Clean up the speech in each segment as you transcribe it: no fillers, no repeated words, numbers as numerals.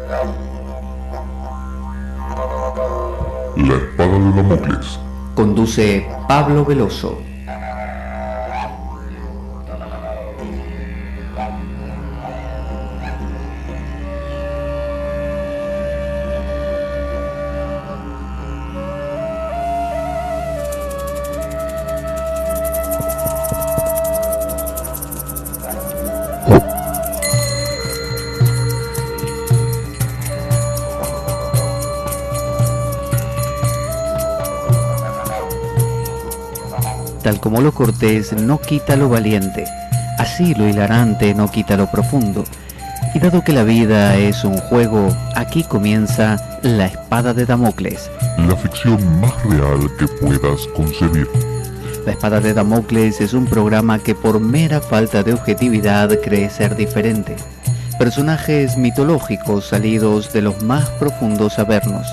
La espada de Damocles. Conduce Pablo Veloso. Tal como lo cortés no quita lo valiente, así lo hilarante no quita lo profundo. Y dado que la vida es un juego, aquí comienza La Espada de Damocles. La ficción más real que puedas concebir. La Espada de Damocles es un programa que por mera falta de objetividad cree ser diferente. Personajes mitológicos salidos de los más profundos avernos.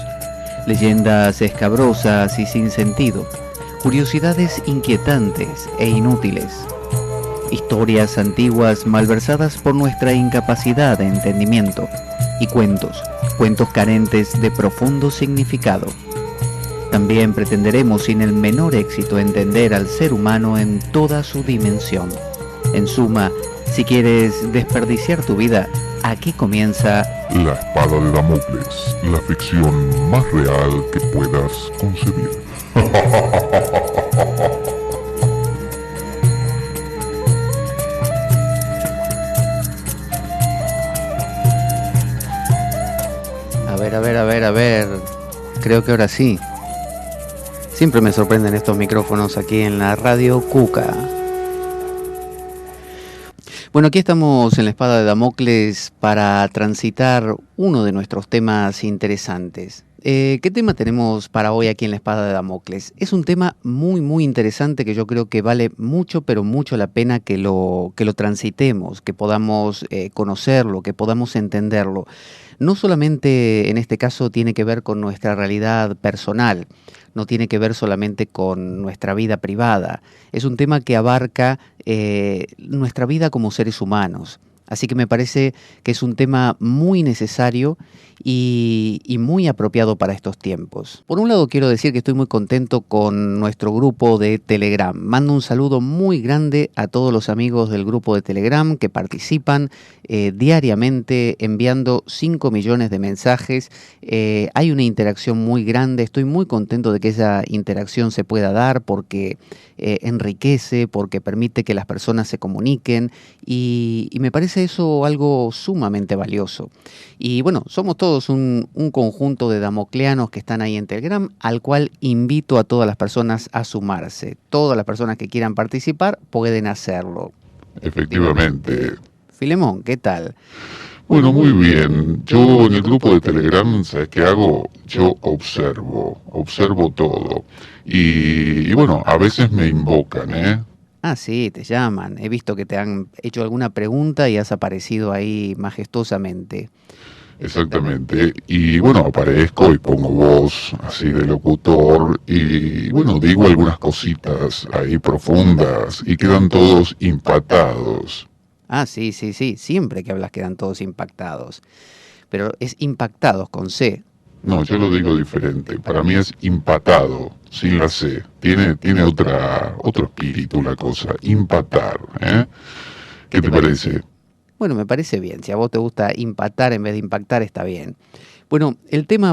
Leyendas escabrosas y sin sentido. Curiosidades inquietantes e inútiles. Historias antiguas malversadas por nuestra incapacidad de entendimiento. Y cuentos carentes de profundo significado. También pretenderemos sin el menor éxito entender al ser humano en toda su dimensión. En suma, si quieres desperdiciar tu vida, aquí comienza La Espada de Damocles, la ficción más real que puedas concebir. A ver, creo que ahora sí. Siempre me sorprenden estos micrófonos aquí en la radio Cuca. Bueno, aquí estamos en La Espada de Damocles para transitar uno de nuestros temas interesantes. ¿Qué tema tenemos para hoy aquí en La Espada de Damocles? Es un tema muy interesante que yo creo que vale mucho, pero mucho la pena que lo transitemos, que podamos conocerlo, que podamos entenderlo. No solamente en este caso tiene que ver con nuestra realidad personal, no tiene que ver solamente con nuestra vida privada. Es un tema que abarca nuestra vida como seres humanos. Así que me parece que es un tema muy necesario y muy apropiado para estos tiempos. Por un lado quiero decir que estoy muy contento con nuestro grupo de Telegram. Mando un saludo muy grande a todos los amigos del grupo de Telegram que participan diariamente enviando 5 millones de mensajes. Hay una interacción muy grande. Estoy muy contento de que esa interacción se pueda dar porque enriquece, porque permite que las personas se comuniquen y me parece eso algo sumamente valioso. Y bueno, somos todos un conjunto de damocleanos que están ahí en Telegram, al cual invito a todas las personas a sumarse. Todas las personas que quieran participar pueden hacerlo. Efectivamente. Filemón, ¿qué tal? Bueno, muy bien. Yo en el grupo de Telegram, ¿sabes qué hago? Yo observo todo. Y bueno, a veces me invocan, ¿eh? Ah, sí, te llaman. He visto que te han hecho alguna pregunta y has aparecido ahí majestuosamente. Exactamente. Y bueno, aparezco y pongo voz así de locutor y bueno, digo algunas cositas ahí profundas y quedan todos impactados. Ah, sí, siempre que hablas quedan todos impactados. Pero es impactados con C. No, yo lo digo diferente. Para mí es impactado, sin la C. Tiene otro espíritu la cosa. Impactar, ¿eh? ¿Qué te parece? Bueno, me parece bien. Si a vos te gusta impactar en vez de impactar, está bien. Bueno,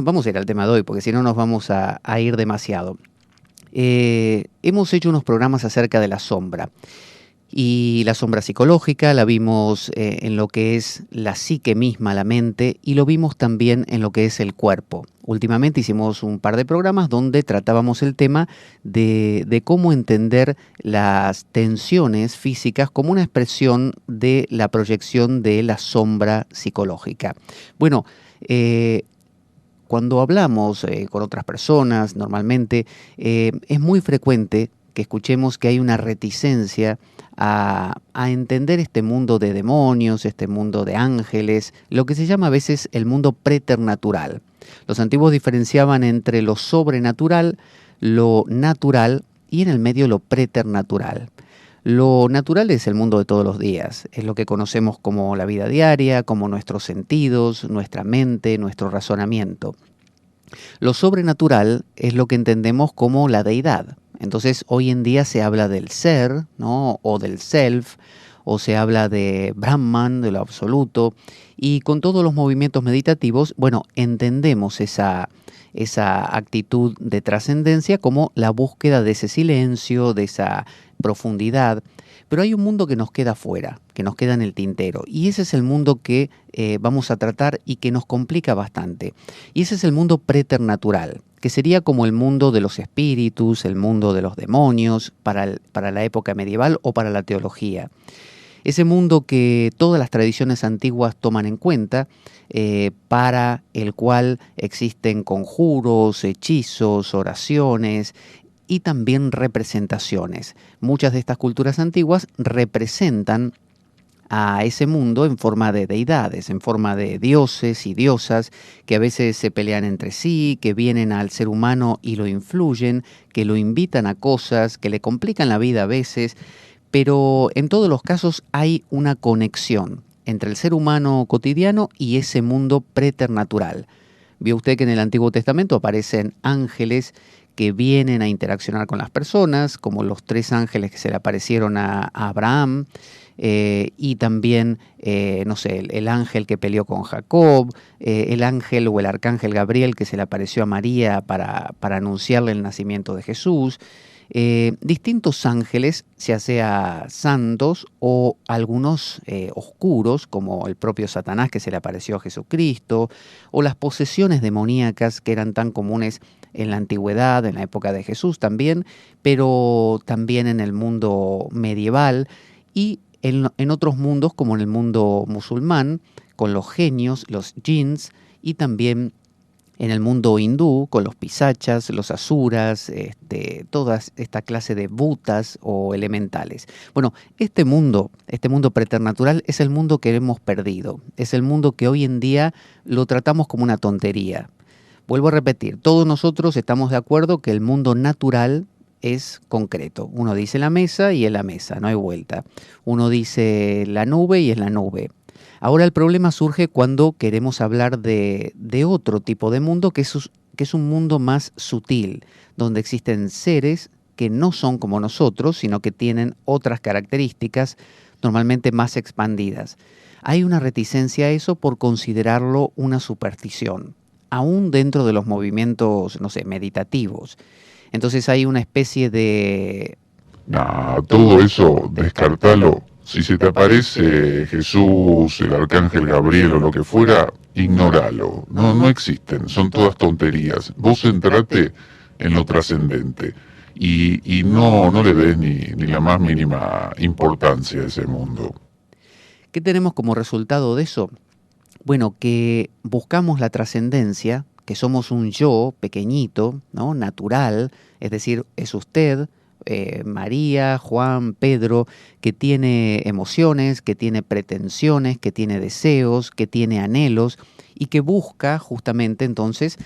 vamos a ir al tema de hoy, porque si no nos vamos a ir demasiado. Hemos hecho unos programas acerca de la sombra. Y la sombra psicológica la vimos en lo que es la psique misma, la mente, y lo vimos también en lo que es el cuerpo. Últimamente hicimos un par de programas donde tratábamos el tema de cómo entender las tensiones físicas como una expresión de la proyección de la sombra psicológica. Bueno, cuando hablamos con otras personas, normalmente es muy frecuente que escuchemos que hay una reticencia a entender este mundo de demonios, este mundo de ángeles, lo que se llama a veces el mundo preternatural. Los antiguos diferenciaban entre lo sobrenatural, lo natural y en el medio lo preternatural. Lo natural es el mundo de todos los días, es lo que conocemos como la vida diaria, como nuestros sentidos, nuestra mente, nuestro razonamiento. Lo sobrenatural es lo que entendemos como la deidad. Entonces, hoy en día se habla del ser, ¿no? O del self, o se habla de Brahman, de lo absoluto, y con todos los movimientos meditativos, bueno, entendemos esa actitud de trascendencia como la búsqueda de ese silencio, de esa profundidad. Pero hay un mundo que nos queda fuera, que nos queda en el tintero, y ese es el mundo que vamos a tratar y que nos complica bastante. Y ese es el mundo preternatural, que sería como el mundo de los espíritus, el mundo de los demonios, para la época medieval o para la teología. Ese mundo que todas las tradiciones antiguas toman en cuenta, para el cual existen conjuros, hechizos, oraciones y también representaciones. Muchas de estas culturas antiguas representan a ese mundo en forma de deidades, en forma de dioses y diosas que a veces se pelean entre sí, que vienen al ser humano y lo influyen, que lo invitan a cosas, que le complican la vida a veces, pero en todos los casos hay una conexión entre el ser humano cotidiano y ese mundo preternatural. Vio usted que en el Antiguo Testamento aparecen ángeles que vienen a interaccionar con las personas, como los 3 ángeles que se le aparecieron a Abraham, y también, no sé, el ángel que peleó con Jacob, el ángel o el arcángel Gabriel que se le apareció a María para anunciarle el nacimiento de Jesús. Distintos ángeles, ya sea santos o algunos oscuros, como el propio Satanás que se le apareció a Jesucristo, o las posesiones demoníacas que eran tan comunes en la antigüedad, en la época de Jesús también, pero también en el mundo medieval y en otros mundos como en el mundo musulmán, con los genios, los jinns, y también en el mundo hindú, con los pisachas, los asuras, toda esta clase de bhutas o elementales. Bueno, este mundo preternatural es el mundo que hemos perdido. Es el mundo que hoy en día lo tratamos como una tontería. Vuelvo a repetir, todos nosotros estamos de acuerdo que el mundo natural es concreto. Uno dice la mesa y es la mesa, no hay vuelta. Uno dice la nube y es la nube. Ahora el problema surge cuando queremos hablar de otro tipo de mundo que es un mundo más sutil, donde existen seres que no son como nosotros, sino que tienen otras características normalmente más expandidas. Hay una reticencia a eso por considerarlo una superstición, aún dentro de los movimientos, no sé, meditativos. Entonces hay una especie de... Nah, todo eso, descartalo. Si se te aparece Jesús, el arcángel Gabriel o lo que fuera, ignóralo. No, no existen, son todas tonterías. Vos centrate en lo trascendente y no le des ni la más mínima importancia a ese mundo. ¿Qué tenemos como resultado de eso? Bueno, que buscamos la trascendencia, que somos un yo pequeñito, ¿no? Natural, es decir, es usted, María, Juan, Pedro, que tiene emociones, que tiene pretensiones, que tiene deseos, que tiene anhelos y que busca justamente entonces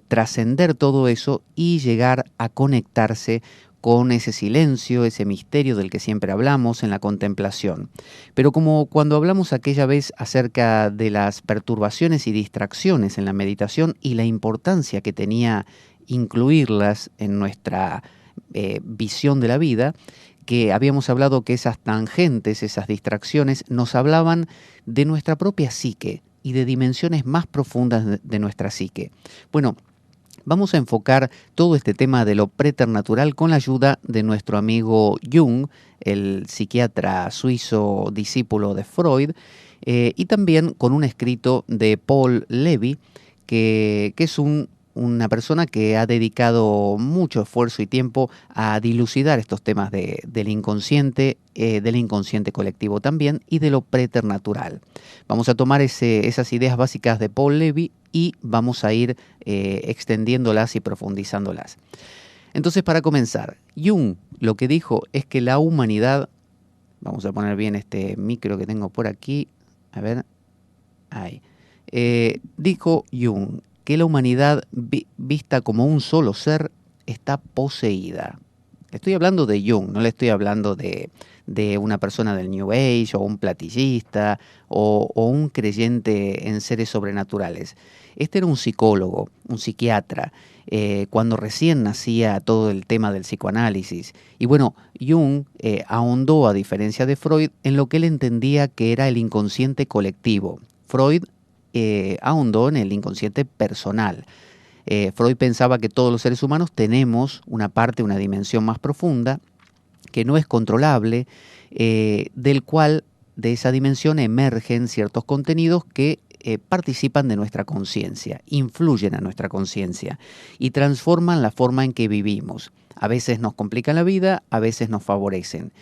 trascender todo eso y llegar a conectarse con ese silencio, ese misterio del que siempre hablamos en la contemplación. Pero como cuando hablamos aquella vez acerca de las perturbaciones y distracciones en la meditación y la importancia que tenía incluirlas en nuestra visión de la vida, que habíamos hablado que esas tangentes, esas distracciones, nos hablaban de nuestra propia psique y de dimensiones más profundas de nuestra psique. Bueno, vamos a enfocar todo este tema de lo preternatural con la ayuda de nuestro amigo Jung, el psiquiatra suizo discípulo de Freud, y también con un escrito de Paul Levy, que es una persona que ha dedicado mucho esfuerzo y tiempo a dilucidar estos temas del inconsciente colectivo también y de lo preternatural. Vamos a tomar esas ideas básicas de Paul Levy y vamos a ir extendiéndolas y profundizándolas. Entonces, para comenzar, Jung lo que dijo es que la humanidad, vamos a poner bien este micro que tengo por aquí, a ver, ahí, dijo Jung que la humanidad vista como un solo ser está poseída. Estoy hablando de Jung, no le estoy hablando de una persona del New Age o un platillista o un creyente en seres sobrenaturales. Este era un psicólogo, un psiquiatra, cuando recién nacía todo el tema del psicoanálisis. Y bueno, Jung ahondó, a diferencia de Freud, en lo que él entendía que era el inconsciente colectivo. Freud ahondó en el inconsciente personal. Freud pensaba que todos los seres humanos tenemos una parte, una dimensión más profunda, que no es controlable, del cual de esa dimensión emergen ciertos contenidos que participan de nuestra conciencia, influyen a nuestra conciencia y transforman la forma en que vivimos. A veces nos complican la vida, a veces nos favorecen.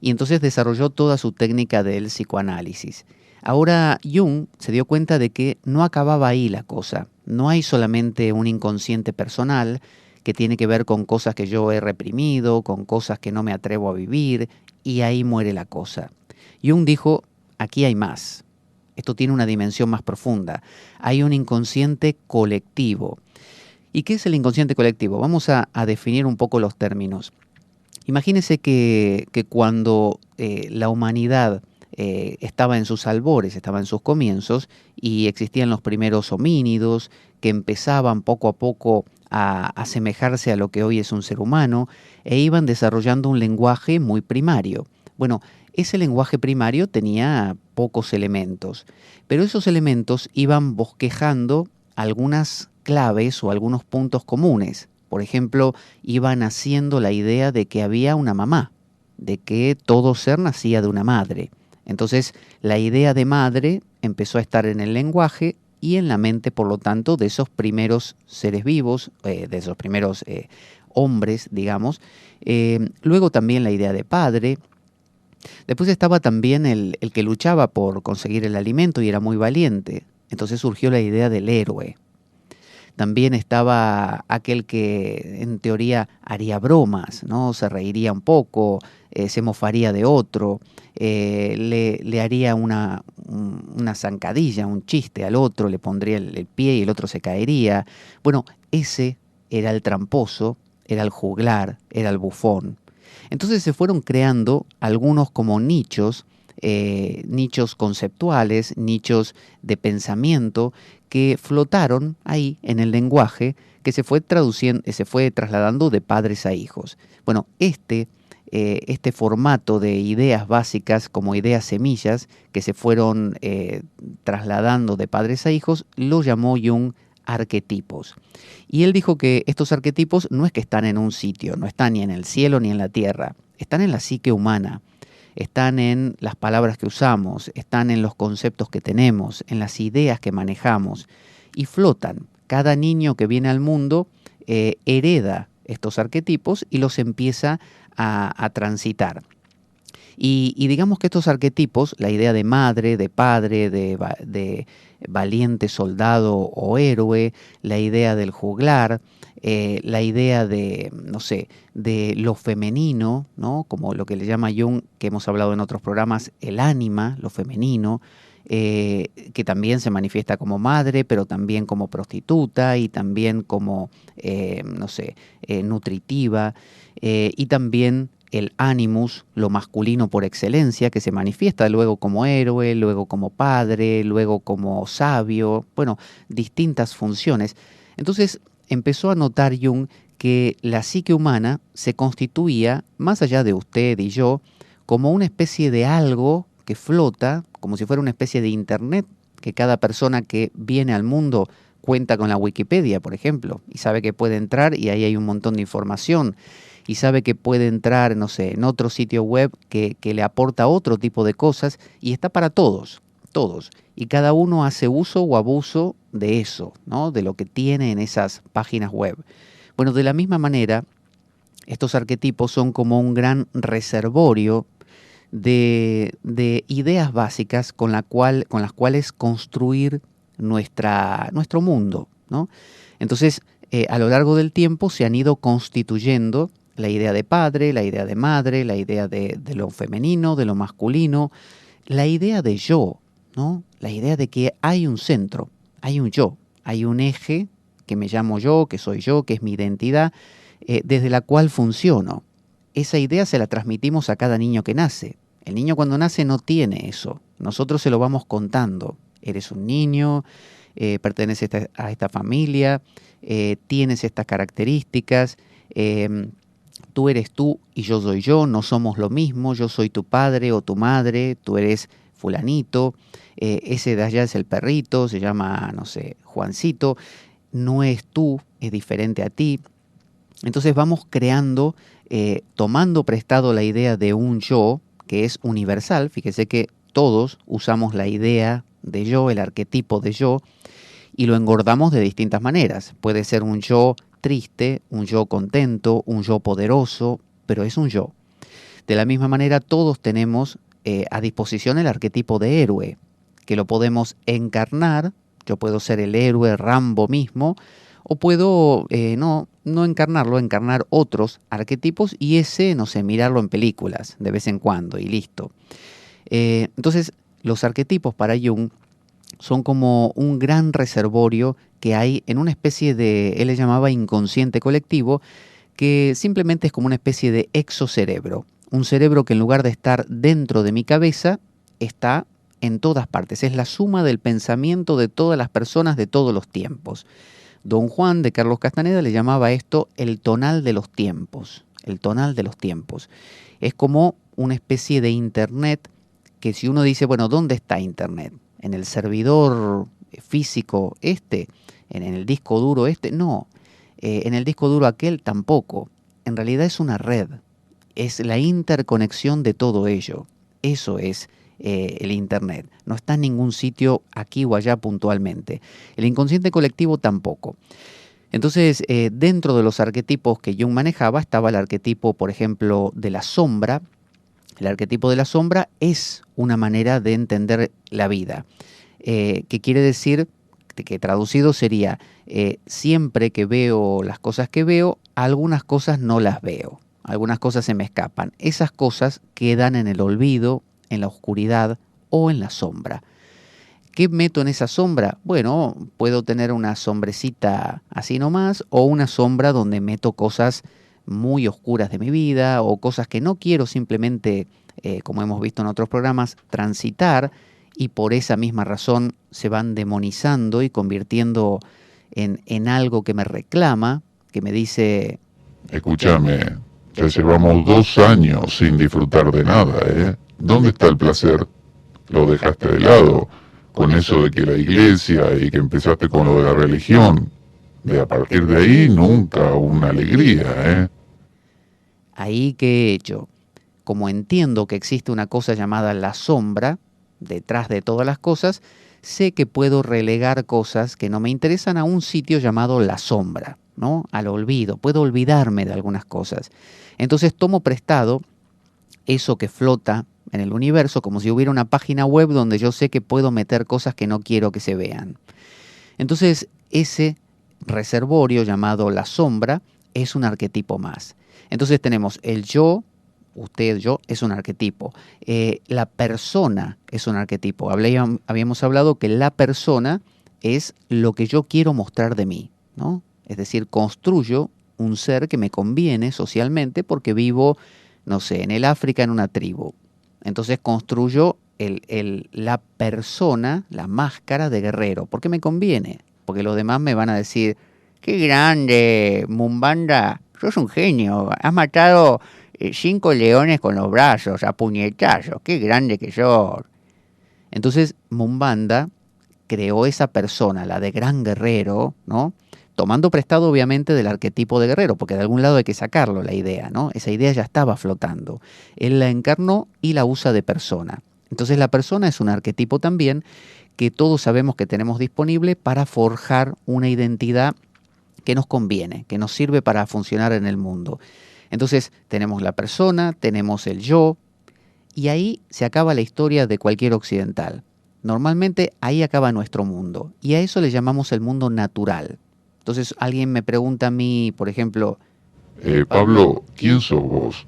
Y entonces desarrolló toda su técnica del psicoanálisis. Ahora Jung se dio cuenta de que no acababa ahí la cosa. No hay solamente un inconsciente personal que tiene que ver con cosas que yo he reprimido, con cosas que no me atrevo a vivir, y ahí muere la cosa. Jung dijo, aquí hay más. Esto tiene una dimensión más profunda. Hay un inconsciente colectivo. ¿Y qué es el inconsciente colectivo? Vamos a definir un poco los términos. Imagínense que cuando la humanidad estaba en sus albores, estaba en sus comienzos, y existían los primeros homínidos que empezaban poco a poco a asemejarse a lo que hoy es un ser humano, e iban desarrollando un lenguaje muy primario. Bueno, ese lenguaje primario tenía pocos elementos, pero esos elementos iban bosquejando algunas claves o algunos puntos comunes. Por ejemplo, iban haciendo la idea de que había una mamá, de que todo ser nacía de una madre. Entonces, la idea de madre empezó a estar en el lenguaje y en la mente, por lo tanto, de esos primeros seres vivos, de esos primeros hombres, digamos. Luego también la idea de padre. Después estaba también el que luchaba por conseguir el alimento y era muy valiente. Entonces surgió la idea del héroe. También estaba aquel que en teoría haría bromas, ¿no? Se reiría un poco, se mofaría de otro, le haría una zancadilla, un chiste al otro, le pondría el pie y el otro se caería. Bueno, ese era el tramposo, era el juglar, era el bufón. Entonces se fueron creando algunos como nichos, nichos conceptuales, nichos de pensamiento que flotaron ahí en el lenguaje, que se fue traduciendo, se fue trasladando de padres a hijos. Bueno, este formato de ideas básicas como ideas semillas que se fueron trasladando de padres a hijos, lo llamó Jung arquetipos. Y él dijo que estos arquetipos no es que están en un sitio, no están ni en el cielo ni en la tierra, están en la psique humana, están en las palabras que usamos, están en los conceptos que tenemos, en las ideas que manejamos y flotan. Cada niño que viene al mundo hereda estos arquetipos y los empieza a transitar. Y digamos que estos arquetipos, la idea de madre, de padre, de valiente soldado o héroe, la idea del juglar, la idea de, no sé, de lo femenino, ¿no? Como lo que le llama Jung, que hemos hablado en otros programas, el ánima, lo femenino, que también se manifiesta como madre, pero también como prostituta y también como, no sé, nutritiva, y también el animus, lo masculino por excelencia, que se manifiesta luego como héroe, luego como padre, luego como sabio, bueno, distintas funciones. Entonces empezó a notar Jung que la psique humana se constituía, más allá de usted y yo, como una especie de algo que flota, como si fuera una especie de internet, que cada persona que viene al mundo cuenta con la Wikipedia, por ejemplo, y sabe que puede entrar y ahí hay un montón de información, y sabe que puede entrar, no sé, en otro sitio web que le aporta otro tipo de cosas, y está para todos, todos. Y cada uno hace uso o abuso de eso, ¿no? De lo que tiene en esas páginas web. Bueno, de la misma manera, estos arquetipos son como un gran reservorio de ideas básicas con las cuales construir nuestro mundo, ¿no? Entonces, a lo largo del tiempo se han ido constituyendo la idea de padre, la idea de madre, la idea de lo femenino, de lo masculino, la idea de yo, ¿no? La idea de que hay un centro, hay un yo, hay un eje, que me llamo yo, que es mi identidad, desde la cual funciono. Desde la cual esa idea se la transmitimos a cada niño que nace. El niño cuando nace no tiene eso. Nosotros se lo vamos contando. Eres un niño, perteneces a esta familia, tienes estas características, tú eres tú y yo soy yo, no somos lo mismo, yo soy tu padre o tu madre, tú eres fulanito, ese de allá es el perrito, se llama, no sé, Juancito, no es tú, es diferente a ti. Entonces vamos creando, tomando prestado la idea de un yo que es universal. Fíjese que todos usamos la idea de yo, el arquetipo de yo, y lo engordamos de distintas maneras. Puede ser un yo triste, un yo contento, un yo poderoso, pero es un yo. De la misma manera, todos tenemos a disposición el arquetipo de héroe, que lo podemos encarnar. Yo puedo ser el héroe Rambo mismo, o puedo no encarnarlo, encarnar otros arquetipos y ese, no sé, mirarlo en películas de vez en cuando y listo. Entonces, los arquetipos para Jung son como un gran reservorio que hay en una especie de, él le llamaba inconsciente colectivo, que simplemente es como una especie de exocerebro. Un cerebro que en lugar de estar dentro de mi cabeza, está en todas partes. Es la suma del pensamiento de todas las personas de todos los tiempos. Don Juan de Carlos Castaneda le llamaba esto el tonal de los tiempos. El tonal de los tiempos. Es como una especie de internet que si uno dice, bueno, ¿dónde está internet? ¿En el servidor físico este? ¿En el disco duro este? No. En el disco duro aquel tampoco. En realidad es una red. Es la interconexión de todo ello. Eso es el internet. No está en ningún sitio aquí o allá puntualmente. El inconsciente colectivo tampoco. Entonces, dentro de los arquetipos que Jung manejaba estaba el arquetipo, por ejemplo, de la sombra. El arquetipo de la sombra es una manera de entender la vida, que quiere decir, que traducido sería, siempre que veo las cosas que veo, algunas cosas no las veo, algunas cosas se me escapan. Esas cosas quedan en el olvido, en la oscuridad o en la sombra. ¿Qué meto en esa sombra? Bueno, puedo tener una sombrecita así nomás o una sombra donde meto cosas muy oscuras de mi vida o cosas que no quiero simplemente, como hemos visto en otros programas, transitar y por esa misma razón se van demonizando y convirtiendo en algo que me reclama, que me dice... Escúchame, ya llevamos 2 años sin disfrutar de nada, ¿eh? ¿Dónde está el placer? Lo dejaste de lado, con eso de que la iglesia y que empezaste con lo de la religión. De a partir de ahí nunca una alegría, ¿eh? Ahí que he hecho, como entiendo que existe una cosa llamada la sombra, detrás de todas las cosas, sé que puedo relegar cosas que no me interesan a un sitio llamado la sombra, ¿no? Al olvido, puedo olvidarme de algunas cosas. Entonces tomo prestado eso que flota en el universo, como si hubiera una página web donde yo sé que puedo meter cosas que no quiero que se vean. Entonces, ese reservorio llamado la sombra es un arquetipo más. Entonces tenemos el yo, usted, yo, es un arquetipo. La persona es un arquetipo. Habíamos hablado que la persona es lo que yo quiero mostrar de mí, ¿no? Es decir, construyo un ser que me conviene socialmente porque vivo, no sé, en el África en una tribu. Entonces construyo la persona, la máscara de guerrero, porque me conviene, porque los demás me van a decir, qué grande, Mumbanda, sos un genio, has matado 5 leones con los brazos, a puñetazos, qué grande que sos. Entonces Mumbanda creó esa persona, la de gran guerrero, ¿no? Tomando prestado obviamente del arquetipo de guerrero, porque de algún lado hay que sacarlo la idea, ¿no? Esa idea ya estaba flotando. Él la encarnó y la usa de persona. Entonces la persona es un arquetipo también que todos sabemos que tenemos disponible para forjar una identidad que nos conviene, que nos sirve para funcionar en el mundo. Entonces tenemos la persona, tenemos el yo, y ahí se acaba la historia de cualquier occidental. Normalmente ahí acaba nuestro mundo, y a eso le llamamos el mundo natural. Entonces alguien me pregunta a mí, por ejemplo, Pablo, ¿quién sos vos?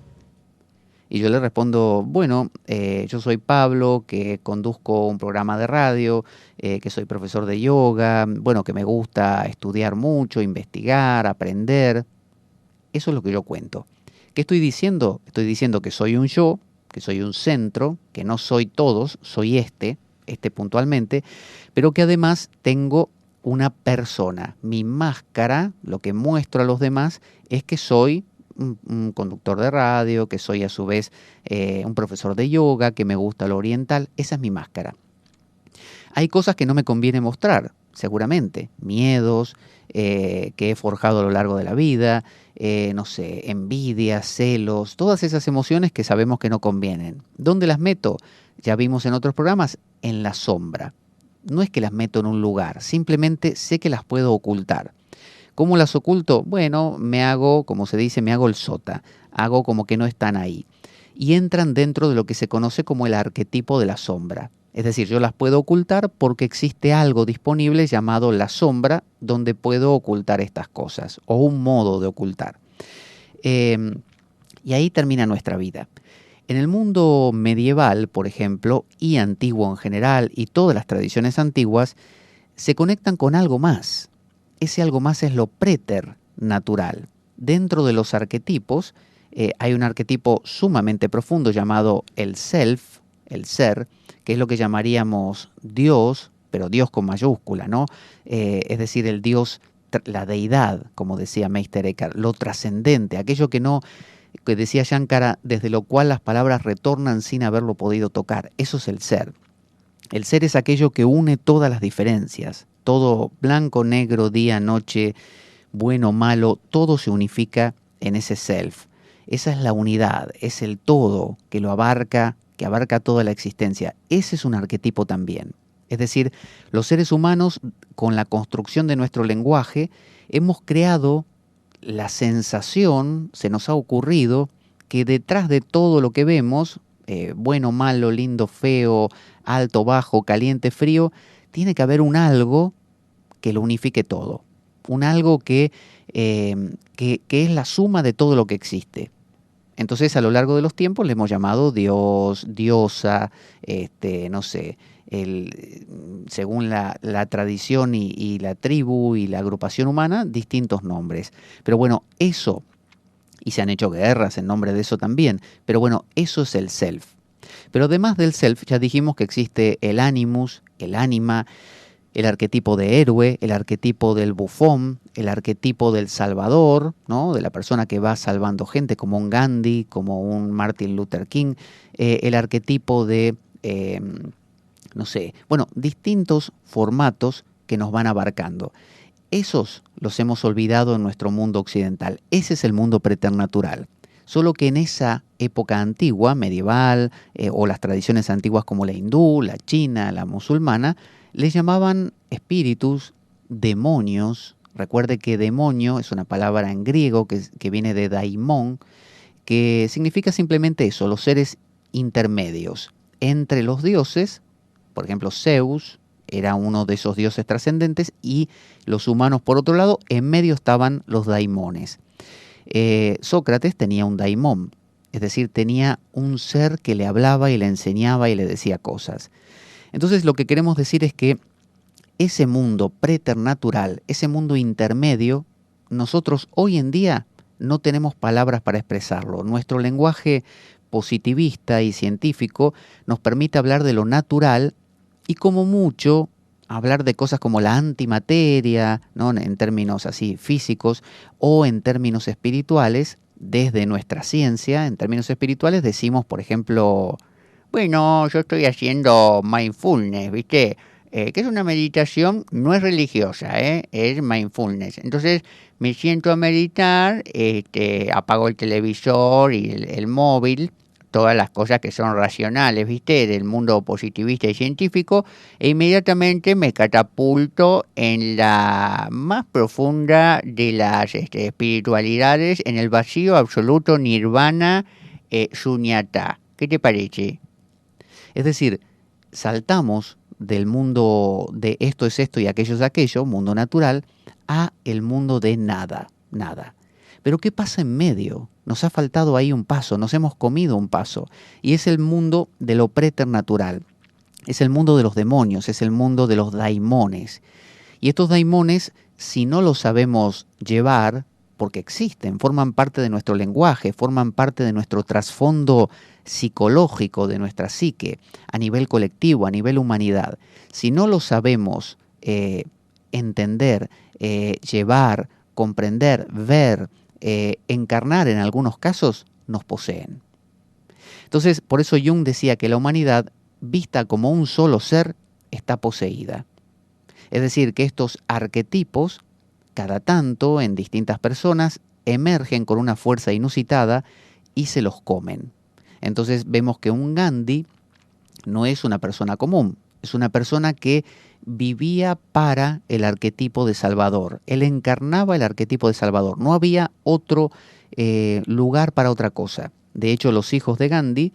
y yo le respondo, bueno, yo soy Pablo, que conduzco un programa de radio, que soy profesor de yoga, bueno, que me gusta estudiar mucho, investigar, aprender. Eso es lo que yo cuento. ¿Qué estoy diciendo? Estoy diciendo que soy un yo, que soy un centro, que no soy todos, soy este puntualmente, pero que además tengo una persona. Mi máscara, lo que muestro a los demás, es que soy un conductor de radio, que soy a su vez un profesor de yoga, que me gusta lo oriental. Esa es mi máscara. Hay cosas que no me conviene mostrar, seguramente. Miedos que he forjado a lo largo de la vida, no sé, envidia, celos, todas esas emociones que sabemos que no convienen. ¿Dónde las meto? Ya vimos en otros programas, en la sombra. No es que las meto en un lugar, simplemente sé que las puedo ocultar. ¿Cómo las oculto? Bueno, me hago, como se dice, me hago el sota. Hago como que no están ahí. Y entran dentro de lo que se conoce como el arquetipo de la sombra. Es decir, yo las puedo ocultar porque existe algo disponible llamado la sombra donde puedo ocultar estas cosas, o un modo de ocultar. Y ahí termina nuestra vida. En el mundo medieval, por ejemplo, y antiguo en general, y todas las tradiciones antiguas, se conectan con algo más. Ese algo más es lo preternatural. Dentro de los arquetipos hay un arquetipo sumamente profundo llamado el self, el ser, que es lo que llamaríamos Dios, pero Dios con mayúscula, ¿no? Es decir, el Dios, la deidad, como decía Meister Eckhart, lo trascendente, aquello que decía Shankara, desde lo cual las palabras retornan sin haberlo podido tocar. Eso es el ser. El ser es aquello que une todas las diferencias. Todo blanco, negro, día, noche, bueno, malo, todo se unifica en ese self. Esa es la unidad, es el todo que lo abarca, que abarca toda la existencia. Ese es un arquetipo también. Es decir, los seres humanos, con la construcción de nuestro lenguaje, hemos creado la sensación, se nos ha ocurrido, que detrás de todo lo que vemos, bueno, malo, lindo, feo, alto, bajo, caliente, frío, tiene que haber un algo que lo unifique todo. Un algo que es la suma de todo lo que existe. Entonces, a lo largo de los tiempos le hemos llamado Dios, diosa, no sé, según la tradición y la tribu y la agrupación humana, distintos nombres. Pero bueno, eso, y se han hecho guerras en nombre de eso también, pero bueno, eso es el self. Pero además del self, ya dijimos que existe el animus, el ánima, el arquetipo de héroe, el arquetipo del bufón, el arquetipo del salvador, ¿no? De la persona que va salvando gente, como un Gandhi, como un Martin Luther King, el arquetipo de, no sé, bueno, distintos formatos que nos van abarcando. Esos los hemos olvidado en nuestro mundo occidental. Ese es el mundo preternatural. Solo que en esa época antigua, medieval, o las tradiciones antiguas como la hindú, la china, la musulmana, les llamaban espíritus, demonios. Recuerde que demonio es una palabra en griego que viene de daimon, que significa simplemente eso, los seres intermedios entre los dioses. Por ejemplo, Zeus era uno de esos dioses trascendentes y los humanos, por otro lado, en medio estaban los daimones. Sócrates tenía un daimón, es decir, tenía un ser que le hablaba y le enseñaba y le decía cosas. Entonces lo que queremos decir es que ese mundo preternatural, ese mundo intermedio, nosotros hoy en día no tenemos palabras para expresarlo. Nuestro lenguaje positivista y científico nos permite hablar de lo natural y como mucho hablar de cosas como la antimateria, ¿no? En términos así físicos, o en términos espirituales. Desde nuestra ciencia, en términos espirituales, decimos, por ejemplo, bueno, yo estoy haciendo mindfulness, ¿viste? Que es una meditación, no es religiosa, es mindfulness. Entonces me siento a meditar, apago el televisor y el móvil, todas las cosas que son racionales, ¿viste? Del mundo positivista y científico, e inmediatamente me catapulto en la más profunda de las espiritualidades, en el vacío absoluto nirvana sunyata. ¿Qué te parece? Es decir, saltamos del mundo de esto es esto y aquello es aquello, mundo natural, a el mundo de nada, nada. Pero ¿qué pasa en medio? Nos ha faltado ahí un paso, nos hemos comido un paso. Y es el mundo de lo preternatural. Es el mundo de los demonios, es el mundo de los daimones. Y estos daimones, si no los sabemos llevar, porque existen, forman parte de nuestro lenguaje, forman parte de nuestro trasfondo psicológico, de nuestra psique, a nivel colectivo, a nivel humanidad. Si no lo sabemos entender, llevar, comprender, ver, encarnar en algunos casos, nos poseen. Entonces, por eso Jung decía que la humanidad, vista como un solo ser, está poseída. Es decir, que estos arquetipos, cada tanto, en distintas personas, emergen con una fuerza inusitada y se los comen. Entonces vemos que un Gandhi no es una persona común, es una persona que vivía para el arquetipo de Salvador. Él encarnaba el arquetipo de Salvador. No había otro lugar para otra cosa. De hecho, los hijos de Gandhi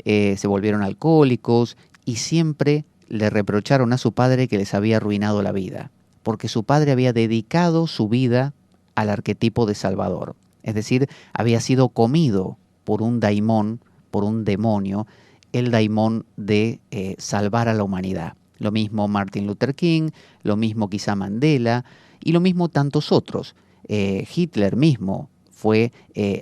se volvieron alcohólicos y siempre le reprocharon a su padre que les había arruinado la vida, porque su padre había dedicado su vida al arquetipo de Salvador. Es decir, había sido comido por un daimón, por un demonio, el daimón de salvar a la humanidad. Lo mismo Martin Luther King, lo mismo quizá Mandela y lo mismo tantos otros. Hitler mismo fue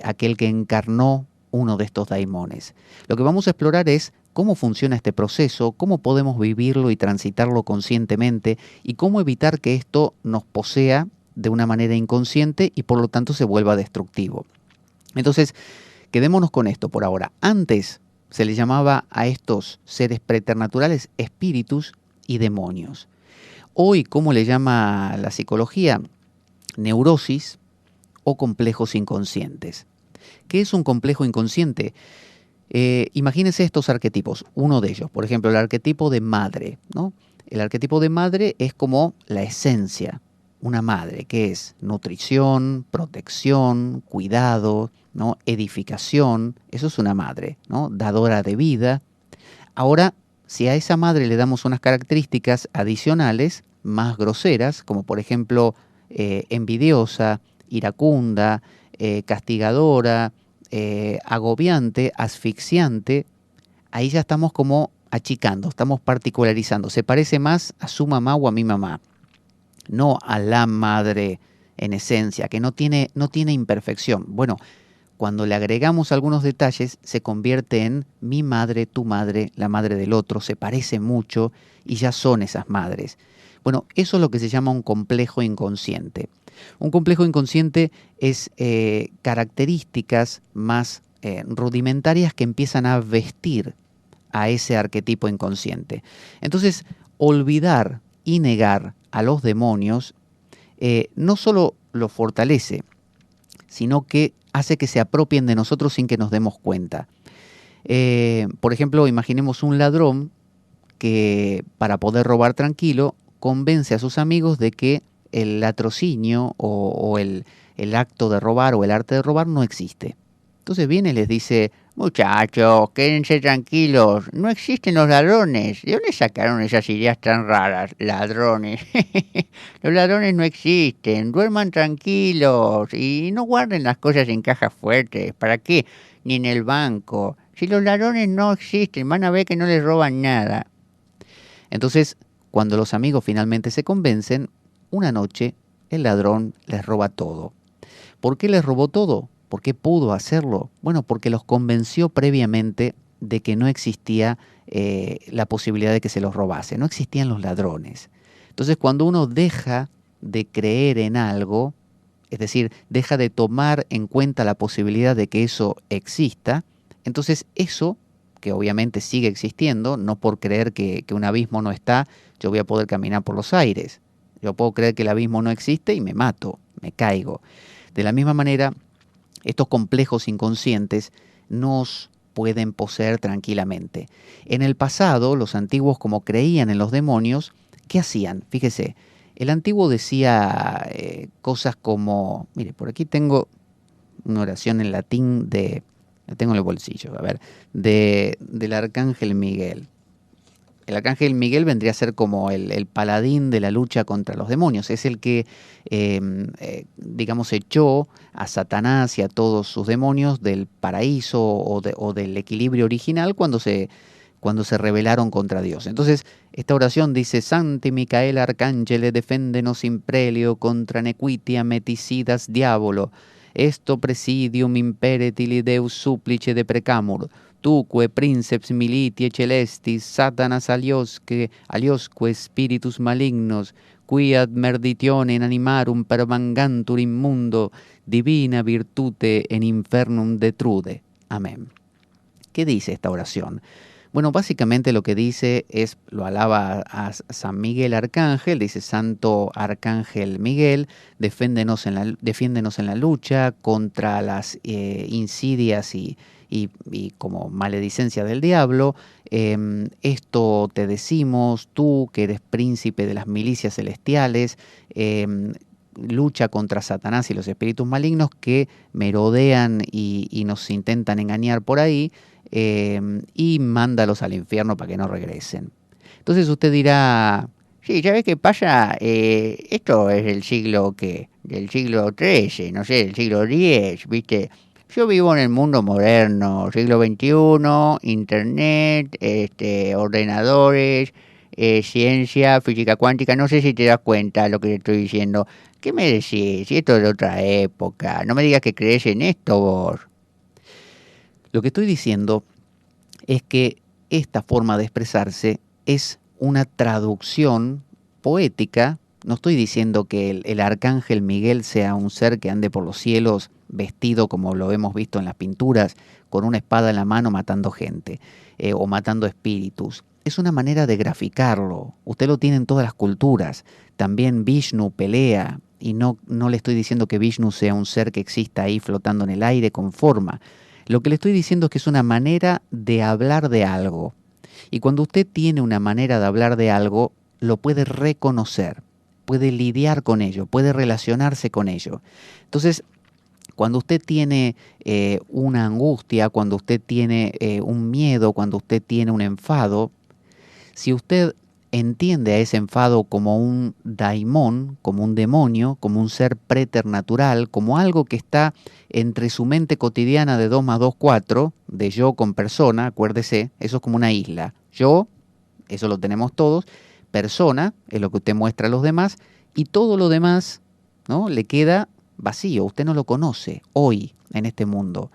aquel que encarnó uno de estos daimones. Lo que vamos a explorar es cómo funciona este proceso, cómo podemos vivirlo y transitarlo conscientemente y cómo evitar que esto nos posea de una manera inconsciente y por lo tanto se vuelva destructivo. Entonces, quedémonos con esto por ahora. Antes se le llamaba a estos seres preternaturales espíritus y demonios. Hoy, ¿cómo le llama la psicología? Neurosis o complejos inconscientes. ¿Qué es un complejo inconsciente? Imagínense estos arquetipos, uno de ellos, por ejemplo, el arquetipo de madre, ¿no? El arquetipo de madre es como la esencia, una madre, que es nutrición, protección, cuidado, ¿no? Edificación, eso es una madre, ¿no? Dadora de vida. Ahora, si a esa madre le damos unas características adicionales, más groseras, como por ejemplo envidiosa, iracunda, castigadora, agobiante, asfixiante, ahí ya estamos como achicando, estamos particularizando. Se parece más a su mamá o a mi mamá, no a la madre en esencia, que no tiene imperfección. Bueno, cuando le agregamos algunos detalles, se convierte en mi madre, tu madre, la madre del otro, se parece mucho y ya son esas madres. Bueno, eso es lo que se llama un complejo inconsciente. Un complejo inconsciente es características más rudimentarias que empiezan a vestir a ese arquetipo inconsciente. Entonces, olvidar y negar a los demonios no solo los fortalece, sino que hace que se apropien de nosotros sin que nos demos cuenta. Por ejemplo, imaginemos un ladrón que para poder robar tranquilo convence a sus amigos de que el latrocinio o el acto de robar o el arte de robar no existe. Entonces viene y les dice: muchachos, quédense tranquilos, no existen los ladrones. ¿De dónde sacaron esas ideas tan raras? Ladrones. Los ladrones no existen, duerman tranquilos y no guarden las cosas en cajas fuertes. ¿Para qué? Ni en el banco. Si los ladrones no existen, van a ver que no les roban nada. Entonces, cuando los amigos finalmente se convencen, una noche el ladrón les roba todo. ¿Por qué les robó todo? ¿Por qué pudo hacerlo? Bueno, porque los convenció previamente de que no existía la posibilidad de que se los robase, no existían los ladrones. Entonces, cuando uno deja de creer en algo, es decir, deja de tomar en cuenta la posibilidad de que eso exista, entonces eso, que obviamente sigue existiendo, no por creer que un abismo no está, yo voy a poder caminar por los aires. Yo puedo creer que el abismo no existe y me mato, me caigo. De la misma manera, estos complejos inconscientes nos pueden poseer tranquilamente. En el pasado, los antiguos, como creían en los demonios, ¿qué hacían? Fíjese, el antiguo decía cosas como, mire, por aquí tengo una oración en latín la tengo en el bolsillo, a ver, del arcángel Miguel. El arcángel Miguel vendría a ser como el paladín de la lucha contra los demonios. Es el que, digamos, echó a Satanás y a todos sus demonios del paraíso o del equilibrio original cuando se rebelaron contra Dios. Entonces, Esta oración dice: Sancti Micael Arcangele defendenos in prelio contra nequitia meticidas diavolo. Esto presidium imperetili Deus supplice deprecamur. Tuque princeps militiae celestis Satanas aliosque spiritus malignos, qui ad merditione animarum permangantur in mundo, divina virtute en infernum detrude. Amén. ¿Qué dice esta oración? Bueno, básicamente lo que dice es, lo alaba a San Miguel Arcángel, dice: Santo Arcángel Miguel, defiéndenos en la lucha contra las insidias y como maledicencia del diablo. Esto te decimos, tú que eres príncipe de las milicias celestiales, lucha contra Satanás y los espíritus malignos que merodean y nos intentan engañar por ahí. Y mándalos al infierno para que no regresen. Entonces usted dirá: sí, ¿sabes qué pasa? Esto es del siglo XIII, no sé, del siglo X, ¿viste? Yo vivo en el mundo moderno, siglo XXI, internet, ordenadores, ciencia, física cuántica. No sé si te das cuenta de lo que te estoy diciendo. ¿Qué me decís? Si esto es de otra época. No me digas que crees en esto vos. Lo que estoy diciendo es que esta forma de expresarse es una traducción poética. No estoy diciendo que el arcángel Miguel sea un ser que ande por los cielos vestido como lo hemos visto en las pinturas, con una espada en la mano matando gente o matando espíritus. Es una manera de graficarlo. Usted lo tiene en todas las culturas. También Vishnu pelea, y no le estoy diciendo que Vishnu sea un ser que exista ahí flotando en el aire con forma. Lo que le estoy diciendo es que es una manera de hablar de algo. Y cuando usted tiene una manera de hablar de algo, lo puede reconocer, puede lidiar con ello, puede relacionarse con ello. Entonces, cuando usted tiene una angustia, cuando usted tiene un miedo, cuando usted tiene un enfado, si usted entiende a ese enfado como un daimón, como un demonio, como un ser preternatural, como algo que está entre su mente cotidiana de 2 más 2, 4, de yo con persona, acuérdese, eso es como una isla. Yo, eso lo tenemos todos, persona es lo que usted muestra a los demás, y todo lo demás, ¿no?, le queda vacío, usted no lo conoce hoy en este mundo.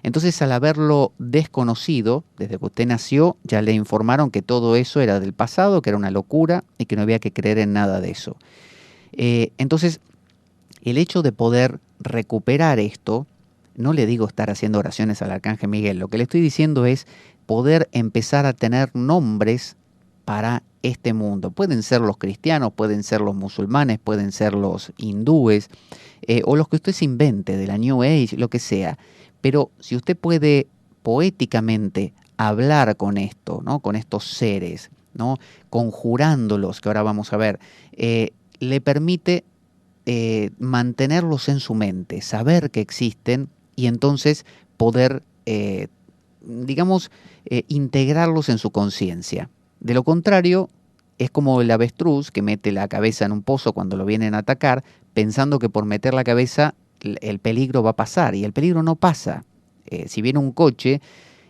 Entonces, al haberlo desconocido, desde que usted nació, ya le informaron que todo eso era del pasado, que era una locura y que no había que creer en nada de eso. Entonces, el hecho de poder recuperar esto, no le digo estar haciendo oraciones al Arcángel Miguel, lo que le estoy diciendo es poder empezar a tener nombres para este mundo. Pueden ser los cristianos, pueden ser los musulmanes, pueden ser los hindúes, o los que usted se invente, de la New Age, lo que sea. Pero si usted puede poéticamente hablar con esto, ¿no?, con estos seres, ¿no?, conjurándolos, que ahora vamos a ver, le permite mantenerlos en su mente, saber que existen y entonces poder, integrarlos en su conciencia. De lo contrario, es como el avestruz que mete la cabeza en un pozo cuando lo vienen a atacar, pensando que por meter la cabeza el peligro va a pasar, y el peligro no pasa. Si viene un coche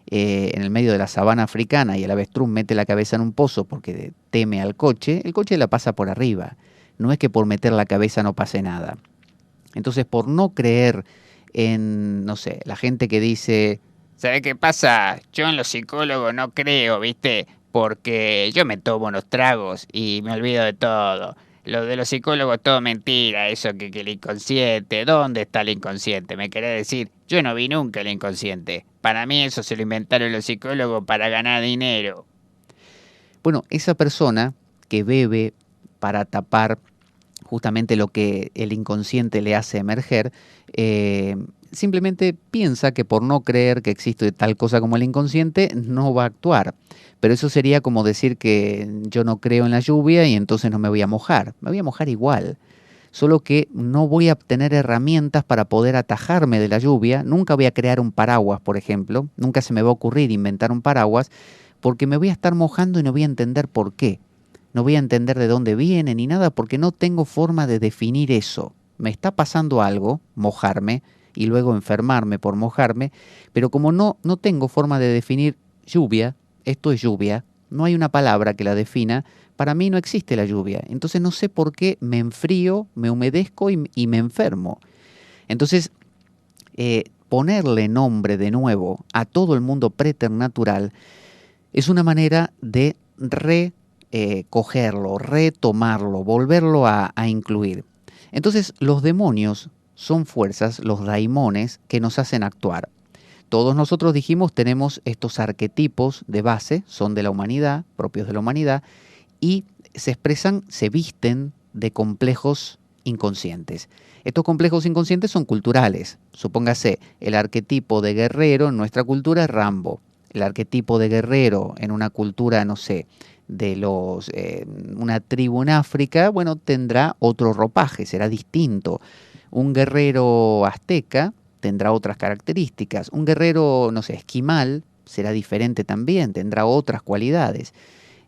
en el medio de la sabana africana y el avestruz mete la cabeza en un pozo porque teme al coche, el coche la pasa por arriba. No es que por meter la cabeza no pase nada. Entonces, por no creer en, no sé, la gente que dice: ¿Sabe qué pasa? Yo en los psicólogos no creo, ¿viste? Porque yo me tomo unos tragos y me olvido de todo. Lo de los psicólogos todo mentira, eso que el inconsciente. ¿Dónde está el inconsciente? ¿Me querés decir? Yo no vi nunca el inconsciente. Para mí eso se lo inventaron los psicólogos para ganar dinero. Bueno, esa persona que bebe para tapar justamente lo que el inconsciente le hace emerger, simplemente piensa que por no creer que existe tal cosa como el inconsciente, no va a actuar. Pero eso sería como decir que yo no creo en la lluvia y entonces no me voy a mojar. Me voy a mojar igual. Solo que no voy a tener herramientas para poder atajarme de la lluvia. Nunca voy a crear un paraguas, por ejemplo. Nunca se me va a ocurrir inventar un paraguas, porque me voy a estar mojando y no voy a entender por qué. No voy a entender de dónde viene ni nada, porque no tengo forma de definir eso. Me está pasando algo, mojarme, y luego enfermarme por mojarme, pero como no tengo forma de definir lluvia, esto es lluvia, no hay una palabra que la defina, para mí no existe la lluvia. Entonces no sé por qué me enfrío, me humedezco y me enfermo. Entonces, ponerle nombre de nuevo a todo el mundo preternatural es una manera de recogerlo, retomarlo, volverlo a incluir. Entonces, los demonios son fuerzas, los daimones, que nos hacen actuar. Todos nosotros dijimos tenemos estos arquetipos de base, son de la humanidad, propios de la humanidad, y se expresan, se visten de complejos inconscientes. Estos complejos inconscientes son culturales. Supóngase, el arquetipo de guerrero en nuestra cultura es Rambo. El arquetipo de guerrero en una cultura, no sé, de una tribu en África, bueno, tendrá otro ropaje, será distinto. Un guerrero azteca tendrá otras características. Un guerrero, no sé, esquimal, será diferente también, tendrá otras cualidades.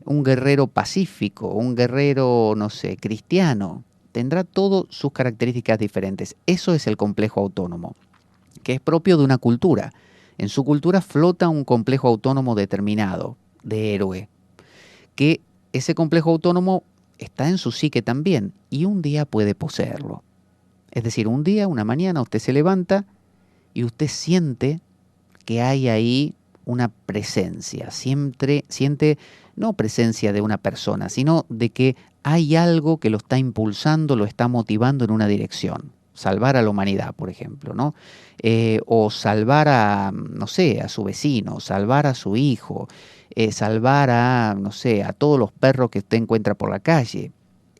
Un guerrero pacífico, un guerrero, no sé, cristiano, tendrá todas sus características diferentes. Eso es el complejo autónomo, que es propio de una cultura. En su cultura flota un complejo autónomo determinado, de héroe, que ese complejo autónomo está en su psique también y un día puede poseerlo. Es decir, un día, una mañana, usted se levanta y usted siente que hay ahí una presencia, siente no presencia de una persona, sino de que hay algo que lo está impulsando, lo está motivando en una dirección. Salvar a la humanidad, por ejemplo, ¿no? O salvar a, no sé, a su vecino, salvar a su hijo, salvar a, no sé, a todos los perros que usted encuentra por la calle.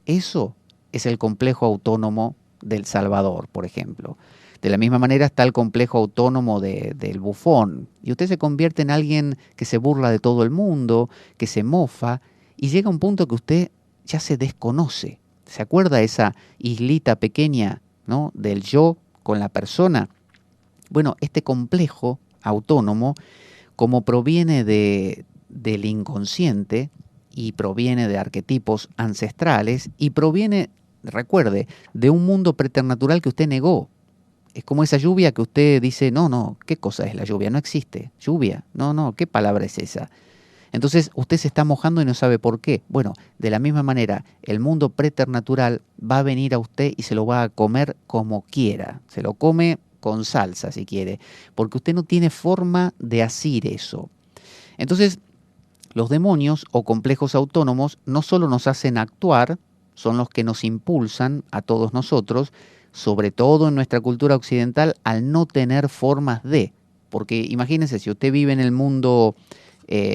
Eso es el complejo autónomo del Salvador, por ejemplo. De la misma manera está el complejo autónomo del bufón. Y usted se convierte en alguien que se burla de todo el mundo, que se mofa, y llega un punto que usted ya se desconoce. ¿Se acuerda esa islita pequeña, ¿no?, del yo con la persona? Bueno, este complejo autónomo, como proviene del inconsciente y proviene de arquetipos ancestrales y proviene, recuerde, de un mundo preternatural que usted negó. Es como esa lluvia que usted dice, no, ¿qué cosa es la lluvia? No existe. Lluvia, no, ¿qué palabra es esa? Entonces usted se está mojando y no sabe por qué. Bueno, de la misma manera, el mundo preternatural va a venir a usted y se lo va a comer como quiera. Se lo come con salsa si quiere, porque usted no tiene forma de asir eso. Entonces, los demonios o complejos autónomos no solo nos hacen actuar, son los que nos impulsan a todos nosotros, sobre todo en nuestra cultura occidental, al no tener formas de. Porque imagínense, si usted vive en el mundo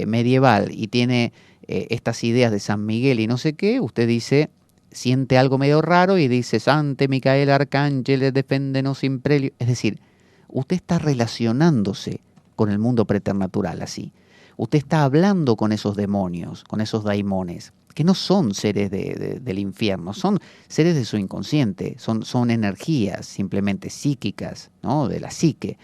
medieval y tiene estas ideas de San Miguel y no sé qué, usted dice, siente algo medio raro y dice, Sante Micael Arcángel, deféndenos imprelio. Es decir, usted está relacionándose con el mundo preternatural así. Usted está hablando con esos demonios, con esos daimones, que no son seres del infierno, son seres de su inconsciente, son energías simplemente psíquicas, ¿no?, de la psique.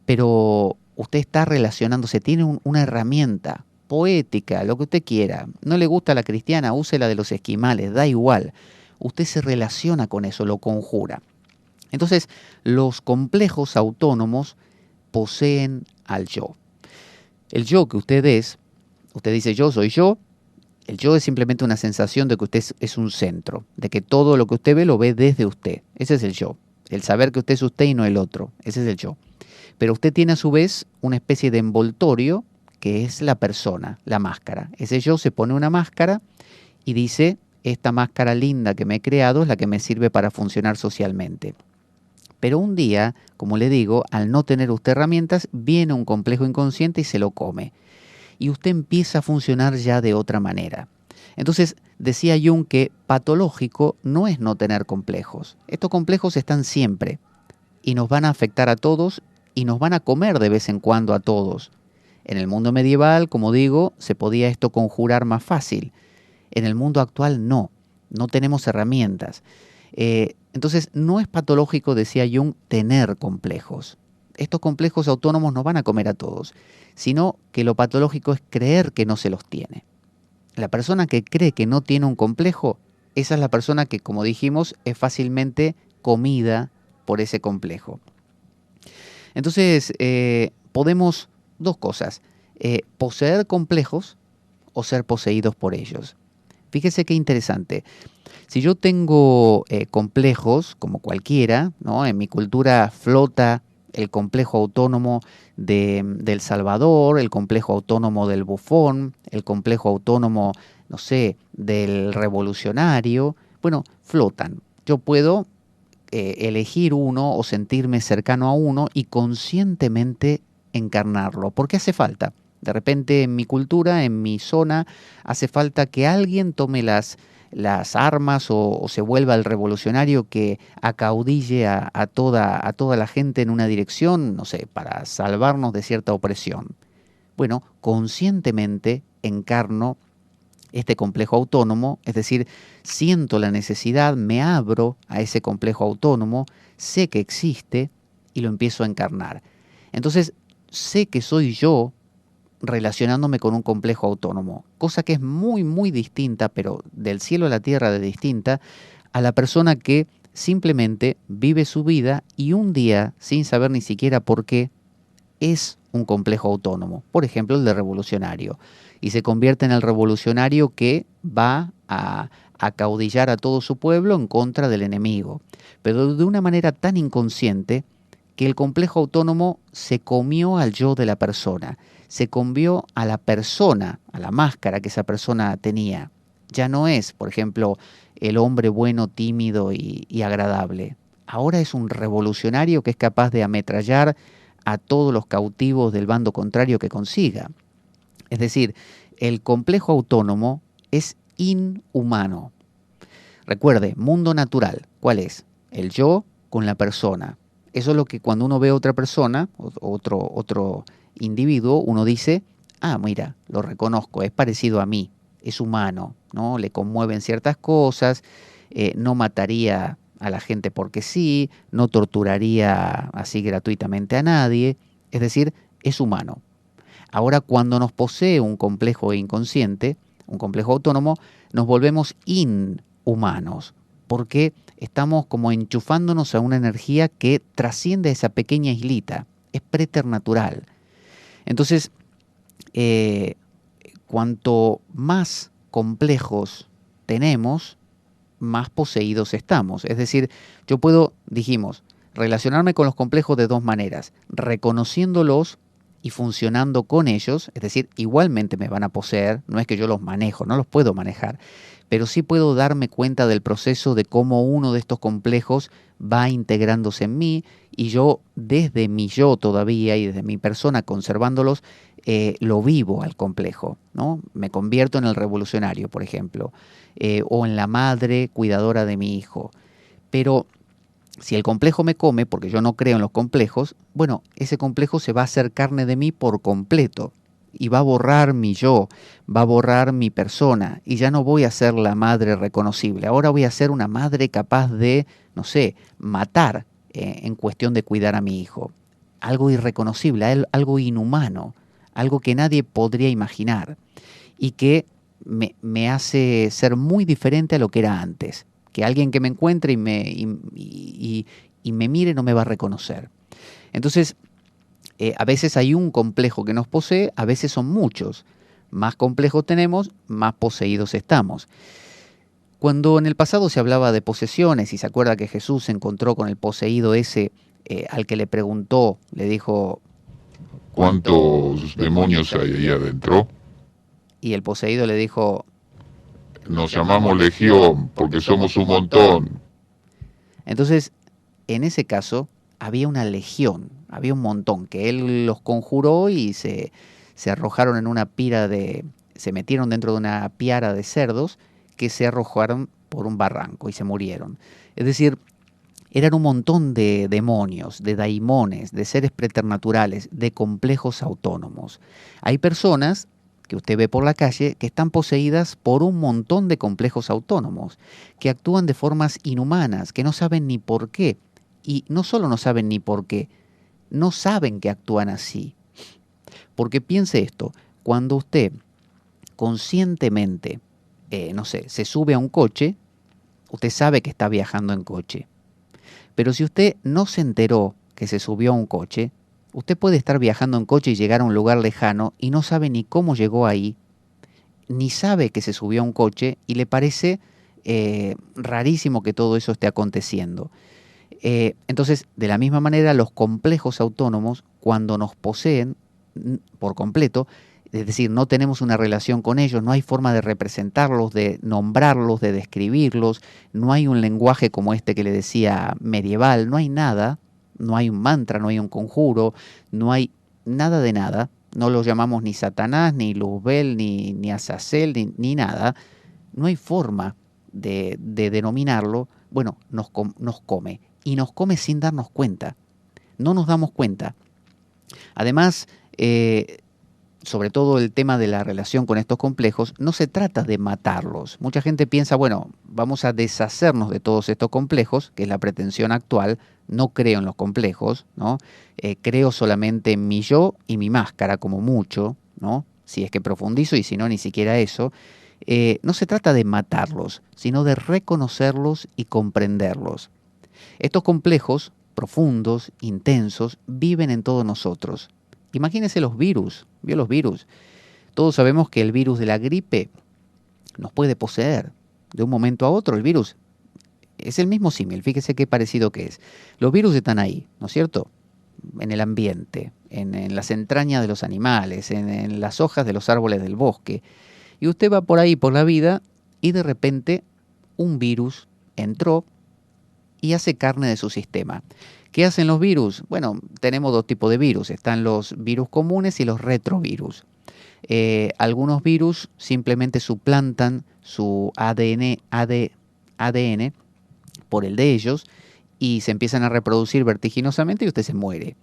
Pero usted está relacionándose, tiene una herramienta poética, lo que usted quiera. No le gusta la cristiana, use la de los esquimales, da igual. Usted se relaciona con eso, lo conjura. Entonces, los complejos autónomos poseen al yo. El yo que usted dice yo soy yo, el yo es simplemente una sensación de que usted es un centro, de que todo lo que usted ve lo ve desde usted. Ese es el yo. El saber que usted es usted y no el otro. Ese es el yo. Pero usted tiene a su vez una especie de envoltorio que es la persona, la máscara. Ese yo se pone una máscara y dice, esta máscara linda que me he creado es la que me sirve para funcionar socialmente. Pero un día, como le digo, al no tener usted herramientas, viene un complejo inconsciente y se lo come. Y usted empieza a funcionar ya de otra manera. Entonces, decía Jung que patológico no es no tener complejos. Estos complejos están siempre y nos van a afectar a todos y nos van a comer de vez en cuando a todos. En el mundo medieval, como digo, se podía esto conjurar más fácil. En el mundo actual no tenemos herramientas. Entonces, no es patológico, decía Jung, tener complejos. Estos complejos autónomos nos van a comer a todos, sino que lo patológico es creer que no se los tiene. La persona que cree que no tiene un complejo, esa es la persona que, como dijimos, es fácilmente comida por ese complejo. Entonces, podemos dos cosas, poseer complejos o ser poseídos por ellos. Fíjese qué interesante. Si yo tengo complejos, como cualquiera, ¿no? En mi cultura flota el complejo autónomo de El Salvador, el complejo autónomo del bufón, el complejo autónomo, no sé, del revolucionario. Bueno, flotan. Yo puedo elegir uno o sentirme cercano a uno y conscientemente encarnarlo. ¿Por qué hace falta? De repente en mi cultura, en mi zona, hace falta que alguien tome las armas o se vuelva el revolucionario que acaudille a toda la gente en una dirección, no sé, para salvarnos de cierta opresión. Bueno, conscientemente encarno este complejo autónomo, es decir, siento la necesidad, me abro a ese complejo autónomo, sé que existe y lo empiezo a encarnar. Entonces, sé que soy yo relacionándome con un complejo autónomo, cosa que es muy, muy distinta, pero del cielo a la tierra de distinta, a la persona que simplemente vive su vida y un día, sin saber ni siquiera por qué, es un complejo autónomo, por ejemplo el de revolucionario, y se convierte en el revolucionario que va a acaudillar a todo su pueblo en contra del enemigo, pero de una manera tan inconsciente que el complejo autónomo se comió al yo de la persona, se comió a la persona, a la máscara que esa persona tenía. Ya no es, por ejemplo, el hombre bueno, tímido y agradable. Ahora es un revolucionario que es capaz de ametrallar a todos los cautivos del bando contrario que consiga. Es decir, el complejo autónomo es inhumano. Recuerde, mundo natural, ¿cuál es? El yo con la persona. Eso es lo que cuando uno ve a otra persona, otro individuo, uno dice, ah, mira, lo reconozco, es parecido a mí, es humano, ¿no? Le conmueven ciertas cosas, no mataría a la gente porque sí, no torturaría así gratuitamente a nadie, es decir, es humano. Ahora, cuando nos posee un complejo inconsciente, un complejo autónomo, nos volvemos inhumanos, porque estamos como enchufándonos a una energía que trasciende esa pequeña islita, es preternatural. Entonces, cuanto más complejos tenemos, más poseídos estamos. Es decir, yo puedo, dijimos, relacionarme con los complejos de dos maneras, reconociéndolos y funcionando con ellos, es decir, igualmente me van a poseer, no es que yo los manejo, no los puedo manejar, pero sí puedo darme cuenta del proceso de cómo uno de estos complejos va integrándose en mí y yo desde mi yo todavía y desde mi persona conservándolos, lo vivo al complejo, ¿no? Me convierto en el revolucionario, por ejemplo, o en la madre cuidadora de mi hijo. Pero si el complejo me come, porque yo no creo en los complejos, bueno, ese complejo se va a hacer carne de mí por completo y va a borrar mi yo, va a borrar mi persona y ya no voy a ser la madre reconocible. Ahora voy a ser una madre capaz de, no sé, matar en cuestión de cuidar a mi hijo. Algo irreconocible, algo inhumano, algo que nadie podría imaginar y que me hace ser muy diferente a lo que era antes. Que alguien que me encuentre y me mire no me va a reconocer. Entonces, a veces hay un complejo que nos posee, a veces son muchos. Más complejos tenemos, más poseídos estamos. Cuando en el pasado se hablaba de posesiones, y se acuerda que Jesús se encontró con el poseído ese al que le preguntó, le dijo, ¿cuántos demonios hay ahí adentro? y el poseído le dijo, Nos llamamos Legión porque somos un montón. entonces, en ese caso, había una legión, había un montón, que él los conjuró y se arrojaron en una pira se metieron dentro de una piara de cerdos que se arrojaron por un barranco y se murieron. Es decir, eran un montón de demonios, de daimones, de seres preternaturales, de complejos autónomos. Hay personas que usted ve por la calle que están poseídas por un montón de complejos autónomos, que actúan de formas inhumanas, que no saben ni por qué. Y no solo no saben ni por qué, no saben que actúan así. Porque piense esto, cuando usted conscientemente, no sé, se sube a un coche, usted sabe que está viajando en coche. Pero si usted no se enteró que se subió a un coche, usted puede estar viajando en coche y llegar a un lugar lejano y no sabe ni cómo llegó ahí ni sabe que se subió a un coche y le parece rarísimo que todo eso esté aconteciendo. Entonces, de la misma manera, los complejos autónomos, cuando nos poseen por completo, es decir, no tenemos una relación con ellos, no hay forma de representarlos, de nombrarlos, de describirlos, no hay un lenguaje como este que le decía medieval, no hay nada, no hay un mantra, no hay un conjuro, no hay nada de nada, no los llamamos ni Satanás, ni Luzbel, ni Azazel, ni nada, no hay forma de denominarlo. Bueno, nos come, y nos come sin darnos cuenta, no nos damos cuenta. Además, sobre todo el tema de la relación con estos complejos, no se trata de matarlos. Mucha gente piensa, bueno, vamos a deshacernos de todos estos complejos, que es la pretensión actual. No creo en los complejos, ¿no? Creo solamente en mi yo y mi máscara, como mucho, ¿no? Si es que profundizo, y si no, ni siquiera eso. No se trata de matarlos, sino de reconocerlos y comprenderlos. Estos complejos, profundos, intensos, viven en todos nosotros. Imagínense los virus, ¿vio los virus? Todos sabemos que el virus de la gripe nos puede poseer de un momento a otro. El virus es el mismo símil, fíjese qué parecido que es. Los virus están ahí, ¿no es cierto? En el ambiente, en las entrañas de los animales, en las hojas de los árboles del bosque. Y usted va por ahí, por la vida, y de repente un virus entró y hace carne de su sistema. ¿Qué hacen los virus? Bueno, tenemos dos tipos de virus. Están los virus comunes y los retrovirus. Algunos virus simplemente suplantan su ADN por el de ellos y se empiezan a reproducir vertiginosamente y usted se muere.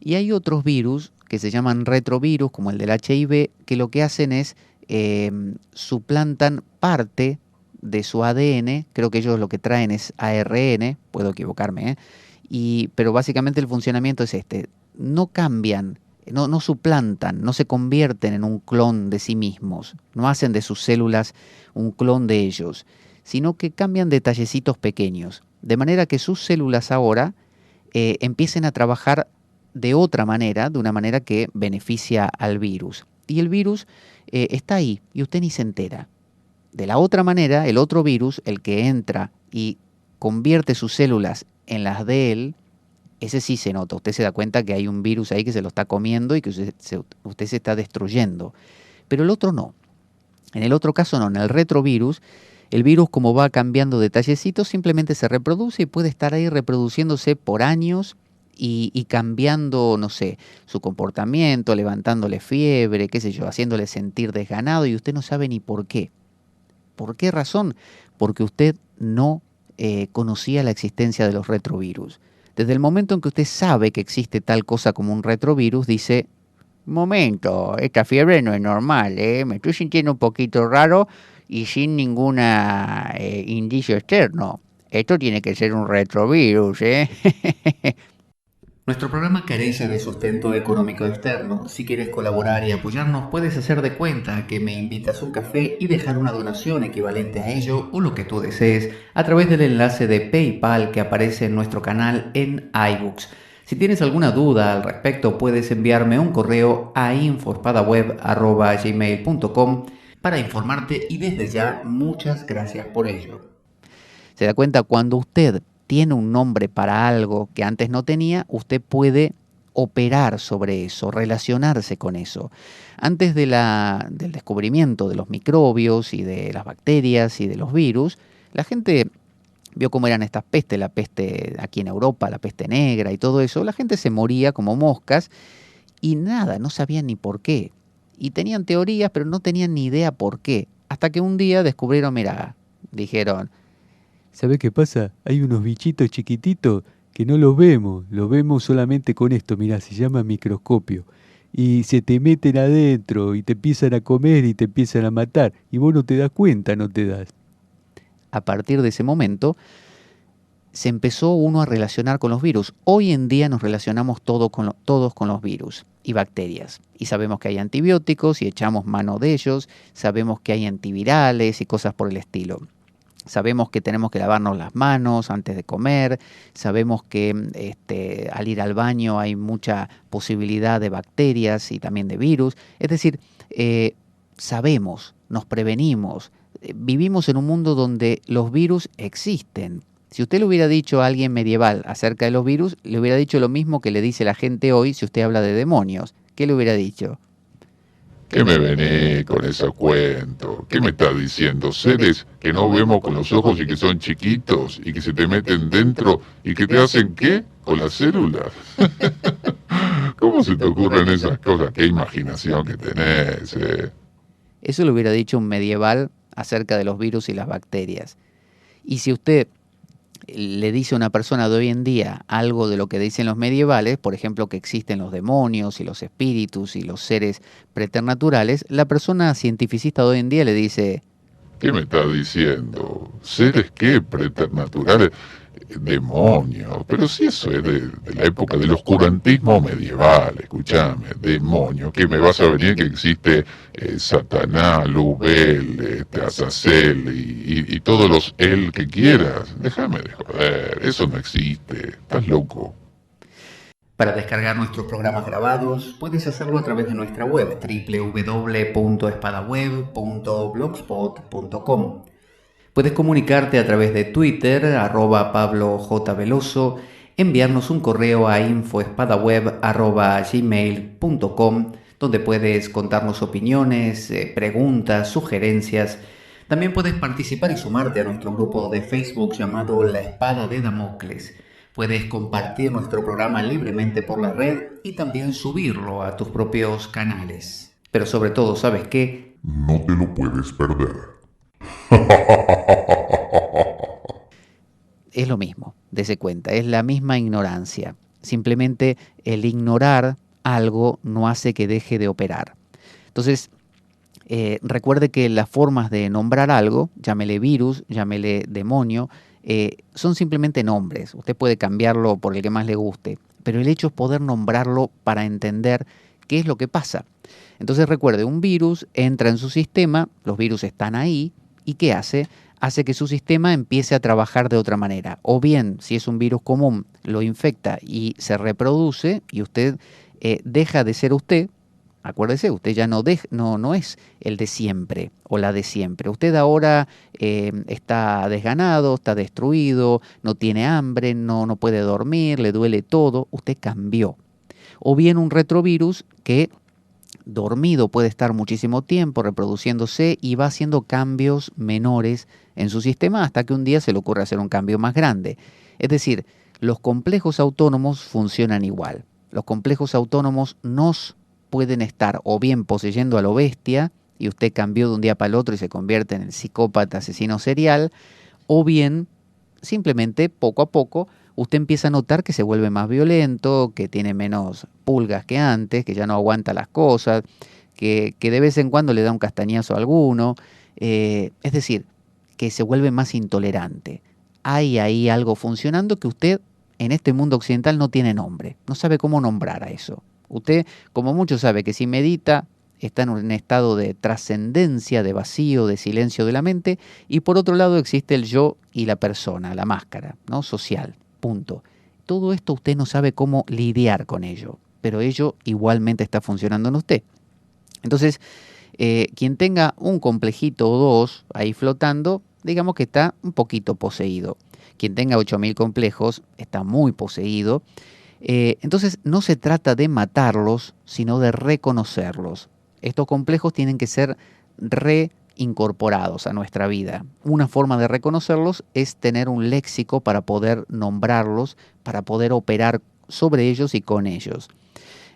Y hay otros virus que se llaman retrovirus, como el del HIV, que lo que hacen es suplantan parte de su ADN. Creo que ellos lo que traen es ARN, puedo equivocarme, pero básicamente el funcionamiento es este: no cambian, no suplantan, no se convierten en un clon de sí mismos, no hacen de sus células un clon de ellos, sino que cambian detallecitos pequeños, de manera que sus células ahora empiecen a trabajar de otra manera, de una manera que beneficia al virus. Y el virus está ahí y usted ni se entera. De la otra manera, el otro virus, el que entra y convierte sus células en las de él, ese sí se nota. Usted se da cuenta que hay un virus ahí que se lo está comiendo y que usted se está destruyendo. Pero el otro no. En el otro caso no, en el retrovirus, el virus, como va cambiando detallecitos, simplemente se reproduce y puede estar ahí reproduciéndose por años y cambiando, no sé, su comportamiento, levantándole fiebre, qué sé yo, haciéndole sentir desganado, y usted no sabe ni por qué. ¿Por qué razón? Porque usted no conocía la existencia de los retrovirus. Desde el momento en que usted sabe que existe tal cosa como un retrovirus, dice: momento, esta fiebre no es normal, me estoy sintiendo un poquito raro y sin ningún indicio externo. Esto tiene que ser un retrovirus, Nuestro programa carece de sustento económico externo. Si quieres colaborar y apoyarnos, puedes hacer de cuenta que me invitas un café y dejar una donación equivalente a ello o lo que tú desees a través del enlace de PayPal que aparece en nuestro canal en iBooks. Si tienes alguna duda al respecto, puedes enviarme un correo a infospadaweb@gmail.com para informarte, y desde ya muchas gracias por ello. Se da cuenta, cuando usted tiene un nombre para algo que antes no tenía, usted puede operar sobre eso, relacionarse con eso. Antes del descubrimiento de los microbios y de las bacterias y de los virus, la gente vio cómo eran estas pestes, la peste aquí en Europa, la peste negra y todo eso. La gente se moría como moscas y nada, no sabían ni por qué. Y tenían teorías, pero no tenían ni idea por qué. Hasta que un día descubrieron, mira, dijeron: ¿Sabe qué pasa? Hay unos bichitos chiquititos que no los vemos solamente con esto, mirá, se llama microscopio. Y se te meten adentro y te empiezan a comer y te empiezan a matar. Y vos no te das cuenta, no te das. A partir de ese momento se empezó uno a relacionar con los virus. Hoy en día nos relacionamos todos con los virus y bacterias. Y sabemos que hay antibióticos y echamos mano de ellos. Sabemos que hay antivirales y cosas por el estilo. Sabemos que tenemos que lavarnos las manos antes de comer, sabemos que al ir al baño hay mucha posibilidad de bacterias y también de virus. Es decir, sabemos, nos prevenimos. Vivimos en un mundo donde los virus existen. Si usted le hubiera dicho a alguien medieval acerca de los virus, le hubiera dicho lo mismo que le dice la gente hoy si usted habla de demonios. ¿Qué le hubiera dicho? ¿Qué me venís con esos cuentos? ¿Qué me estás diciendo? ¿Seres que no vemos con los ojos y que son chiquitos y que se te meten dentro y que te hacen qué? Con las células. ¿Cómo se te ocurren esas cosas? ¿Qué imaginación que tenés? Eso le hubiera dicho un medieval acerca de los virus y las bacterias. Y si usted le dice a una persona de hoy en día algo de lo que dicen los medievales, por ejemplo que existen los demonios y los espíritus y los seres preternaturales, la persona cientificista de hoy en día le dice: ¿qué me estás diciendo? ¿Seres qué? ¿Preternaturales? Demonios. Pero si eso es de la época del oscurantismo medieval, escúchame, demonio, que me vas a venir que existe Satanás, Lubel, Azazel y todos los él que quieras. Déjame de joder, eso no existe, estás loco. Para descargar nuestros programas grabados, puedes hacerlo a través de nuestra web www.espadaweb.blogspot.com. Puedes comunicarte a través de Twitter, @PabloJVeloso, enviarnos un correo a info@espadaweb@gmail.com, donde puedes contarnos opiniones, preguntas, sugerencias. También puedes participar y sumarte a nuestro grupo de Facebook llamado La Espada de Damocles. Puedes compartir nuestro programa libremente por la red y también subirlo a tus propios canales. Pero sobre todo, ¿sabes qué? No te lo puedes perder. Es lo mismo, dese cuenta, es la misma ignorancia. Simplemente el ignorar algo no hace que deje de operar. Entonces, recuerde que las formas de nombrar algo, llámele virus, llámele demonio, son simplemente nombres. Usted puede cambiarlo por el que más le guste, pero el hecho es poder nombrarlo para entender qué es lo que pasa. Entonces recuerde, un virus entra en su sistema, los virus están ahí, ¿y qué hace? Hace que su sistema empiece a trabajar de otra manera. O bien, si es un virus común, lo infecta y se reproduce y usted deja de ser usted. Acuérdese, usted ya no es el de siempre o la de siempre. Usted ahora está desganado, está destruido, no tiene hambre, no puede dormir, le duele todo. Usted cambió. O bien un retrovirus que dormido puede estar muchísimo tiempo reproduciéndose y va haciendo cambios menores en su sistema hasta que un día se le ocurre hacer un cambio más grande. Es decir, los complejos autónomos funcionan igual. Los complejos autónomos nos pueden estar o bien poseyendo a lo bestia y usted cambió de un día para el otro y se convierte en el psicópata asesino serial, o bien simplemente poco a poco usted empieza a notar que se vuelve más violento, que tiene menos pulgas que antes, que ya no aguanta las cosas, que de vez en cuando le da un castañazo a alguno, es decir, que se vuelve más intolerante. Hay ahí algo funcionando que usted en este mundo occidental no tiene nombre, no sabe cómo nombrar a eso. Usted, como mucho sabe que si medita, está en un estado de trascendencia, de vacío, de silencio de la mente, y por otro lado existe el yo y la persona, la máscara, ¿no? Social. Punto. Todo esto usted no sabe cómo lidiar con ello, pero ello igualmente está funcionando en usted. Entonces, quien tenga un complejito o dos ahí flotando, digamos que está un poquito poseído. Quien tenga 8.000 complejos está muy poseído. Entonces, no se trata de matarlos, sino de reconocerlos. Estos complejos tienen que ser reincorporados a nuestra vida. Una forma de reconocerlos es tener un léxico para poder nombrarlos, para poder operar sobre ellos y con ellos.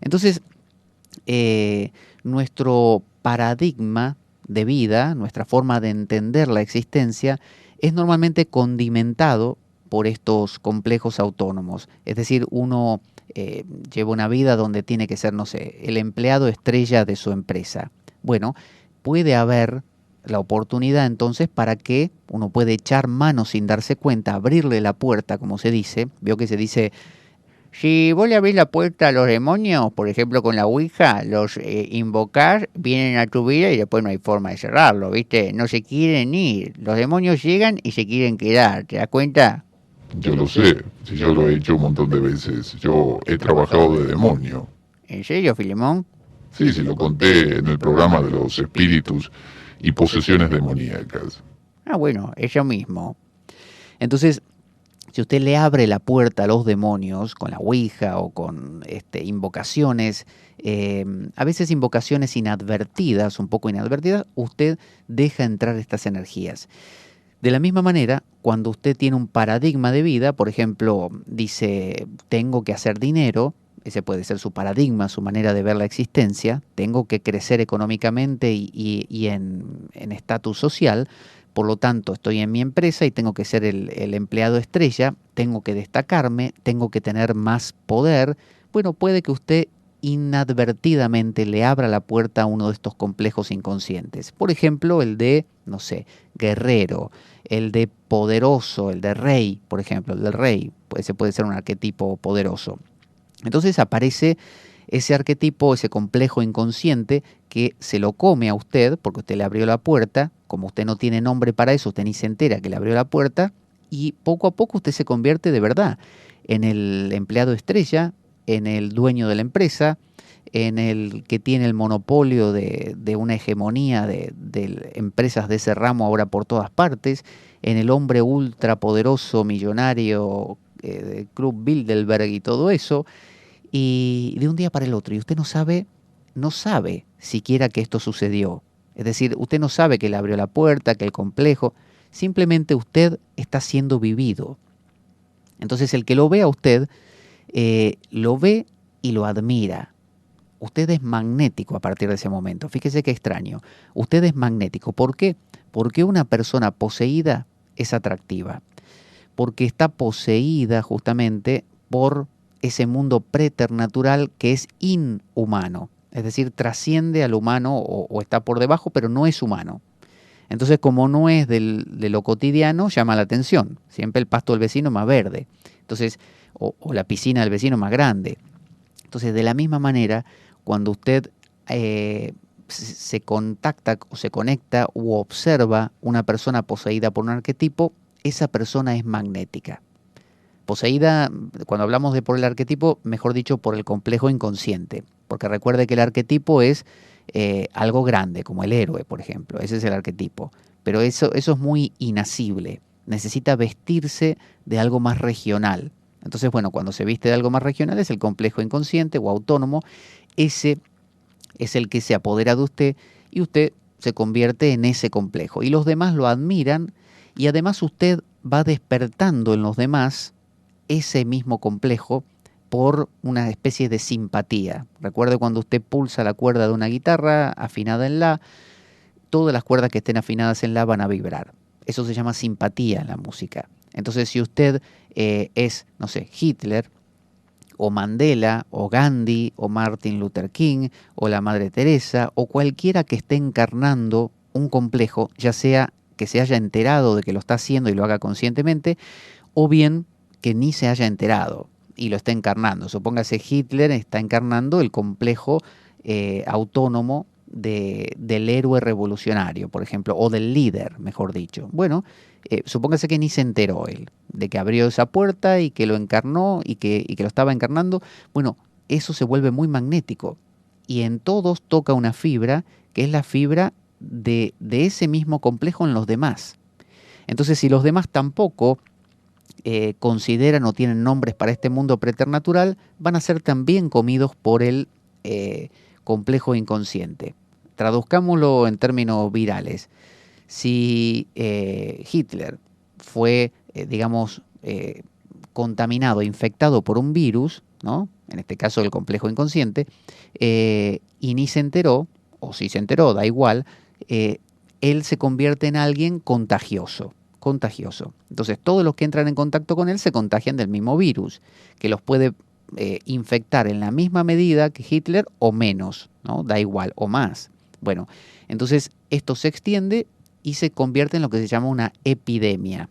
Entonces, nuestro paradigma de vida, nuestra forma de entender la existencia, es normalmente condimentado por estos complejos autónomos. Es decir, uno lleva una vida donde tiene que ser, no sé, el empleado estrella de su empresa. Bueno, puede haber la oportunidad entonces para que uno puede echar mano sin darse cuenta, abrirle la puerta, como se dice. Veo que se dice, si vos le abrís la puerta a los demonios, por ejemplo con la Ouija, los invocás, vienen a tu vida y después no hay forma de cerrarlo, ¿viste? No se quieren ir. Los demonios llegan y se quieren quedar, ¿te das cuenta? Yo lo sé, si yo lo he hecho un montón de veces. Yo he trabajado de demonio. ¿En serio, Filemón? Sí, sí, lo conté en el programa de los espíritus y posesiones demoníacas. Ah, bueno, eso mismo. Entonces, si usted le abre la puerta a los demonios con la ouija o con invocaciones, a veces invocaciones inadvertidas, un poco inadvertidas, usted deja entrar estas energías. De la misma manera, cuando usted tiene un paradigma de vida, por ejemplo, dice, tengo que hacer dinero, ese puede ser su paradigma, su manera de ver la existencia, tengo que crecer económicamente y en estatus social, por lo tanto estoy en mi empresa y tengo que ser el empleado estrella, tengo que destacarme, tengo que tener más poder. Bueno, puede que usted inadvertidamente le abra la puerta a uno de estos complejos inconscientes. Por ejemplo, el de, no sé, guerrero, el de poderoso, el de rey, por ejemplo, el del rey, ese puede ser un arquetipo poderoso. Entonces aparece ese arquetipo, ese complejo inconsciente que se lo come a usted porque usted le abrió la puerta, como usted no tiene nombre para eso, usted ni se entera que le abrió la puerta y poco a poco usted se convierte de verdad en el empleado estrella, en el dueño de la empresa, en el que tiene el monopolio de una hegemonía de empresas de ese ramo ahora por todas partes, en el hombre ultrapoderoso, millonario, del Club Bilderberg y todo eso, y de un día para el otro, y usted no sabe siquiera que esto sucedió. Es decir, usted no sabe que le abrió la puerta, que el complejo, simplemente usted está siendo vivido. Entonces el que lo ve a usted, lo ve y lo admira. Usted es magnético a partir de ese momento. Fíjese qué extraño. Usted es magnético. ¿Por qué? Porque una persona poseída es atractiva. Porque está poseída justamente por ese mundo preternatural que es inhumano. Es decir, trasciende al humano o está por debajo, pero no es humano. Entonces, como no es de lo cotidiano, llama la atención. Siempre el pasto del vecino más verde. Entonces, o la piscina del vecino más grande. Entonces, de la misma manera, cuando usted se contacta o se conecta u observa una persona poseída por un arquetipo, esa persona es magnética. Poseída, cuando hablamos de por el arquetipo, mejor dicho, por el complejo inconsciente. Porque recuerde que el arquetipo es algo grande, como el héroe, por ejemplo. Ese es el arquetipo. Pero eso es muy inacible. Necesita vestirse de algo más regional. Entonces, bueno, cuando se viste de algo más regional es el complejo inconsciente o autónomo. Ese es el que se apodera de usted y usted se convierte en ese complejo. Y los demás lo admiran y además usted va despertando en los demás ese mismo complejo por una especie de simpatía. Recuerde cuando usted pulsa la cuerda de una guitarra afinada en la, todas las cuerdas que estén afinadas en la van a vibrar. Eso se llama simpatía en la música. Entonces, si usted es, no sé, Hitler, o Mandela, o Gandhi, o Martin Luther King, o la Madre Teresa, o cualquiera que esté encarnando un complejo, ya sea que se haya enterado de que lo está haciendo y lo haga conscientemente, o bien que ni se haya enterado y lo está encarnando. Supóngase Hitler está encarnando el complejo autónomo del héroe revolucionario, por ejemplo, o del líder, mejor dicho. Bueno, supóngase que ni se enteró él de que abrió esa puerta y que lo encarnó y que lo estaba encarnando. Bueno, eso se vuelve muy magnético y en todos toca una fibra que es la fibra de ese mismo complejo en los demás. Entonces, si los demás tampoco consideran o tienen nombres para este mundo preternatural, van a ser también comidos por el complejo inconsciente. Traduzcámoslo en términos virales. Si Hitler fue, digamos, contaminado, infectado por un virus, ¿no? En este caso el complejo inconsciente, y ni se enteró, o si se enteró, da igual, él se convierte en alguien contagioso. Entonces todos los que entran en contacto con él se contagian del mismo virus, que los puede infectar en la misma medida que Hitler o menos, ¿no? Da igual, o más. Bueno, entonces esto se extiende y se convierte en lo que se llama una epidemia.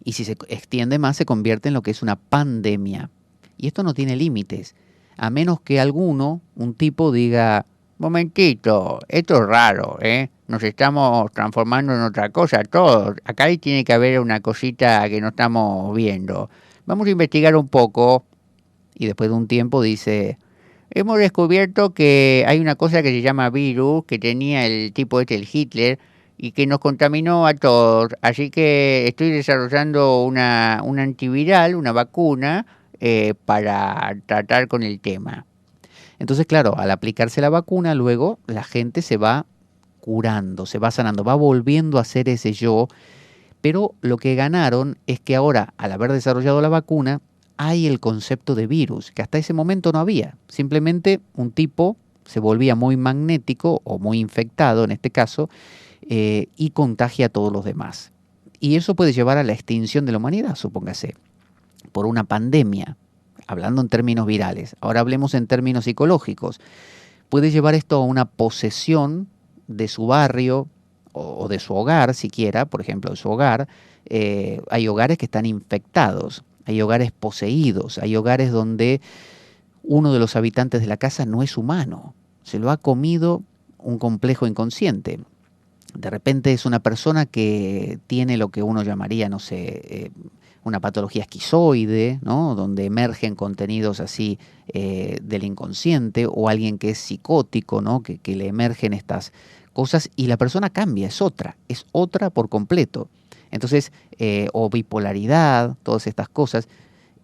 Y si se extiende más, se convierte en lo que es una pandemia. Y esto no tiene límites, a menos que alguno, un tipo, diga, momentito, esto es raro, nos estamos transformando en otra cosa todos. Acá tiene que haber una cosita que no estamos viendo. Vamos a investigar un poco. Y después de un tiempo dice, Hemos descubierto que hay una cosa que se llama virus, que tenía el tipo el Hitler, y que nos contaminó a todos. Así que estoy desarrollando un antiviral, una vacuna, para tratar con el tema. Entonces, claro, al aplicarse la vacuna, luego la gente se va curando, se va sanando, va volviendo a ser ese yo. Pero lo que ganaron es que ahora, al haber desarrollado la vacuna, hay el concepto de virus, que hasta ese momento no había. Simplemente un tipo se volvía muy magnético o muy infectado en este caso y contagia a todos los demás. Y eso puede llevar a la extinción de la humanidad, supóngase, por una pandemia, hablando en términos virales. Ahora hablemos en términos psicológicos. Puede llevar esto a una posesión de su barrio o de su hogar, siquiera, por ejemplo, de su hogar. Hay hogares que están infectados, hay hogares poseídos, hay hogares donde uno de los habitantes de la casa no es humano, se lo ha comido un complejo inconsciente. De repente es una persona que tiene lo que uno llamaría, no sé, una patología esquizoide, ¿no? Donde emergen contenidos así del inconsciente, o alguien que es psicótico, ¿no? Que le emergen estas cosas y la persona cambia, es otra por completo. Entonces, o bipolaridad, todas estas cosas,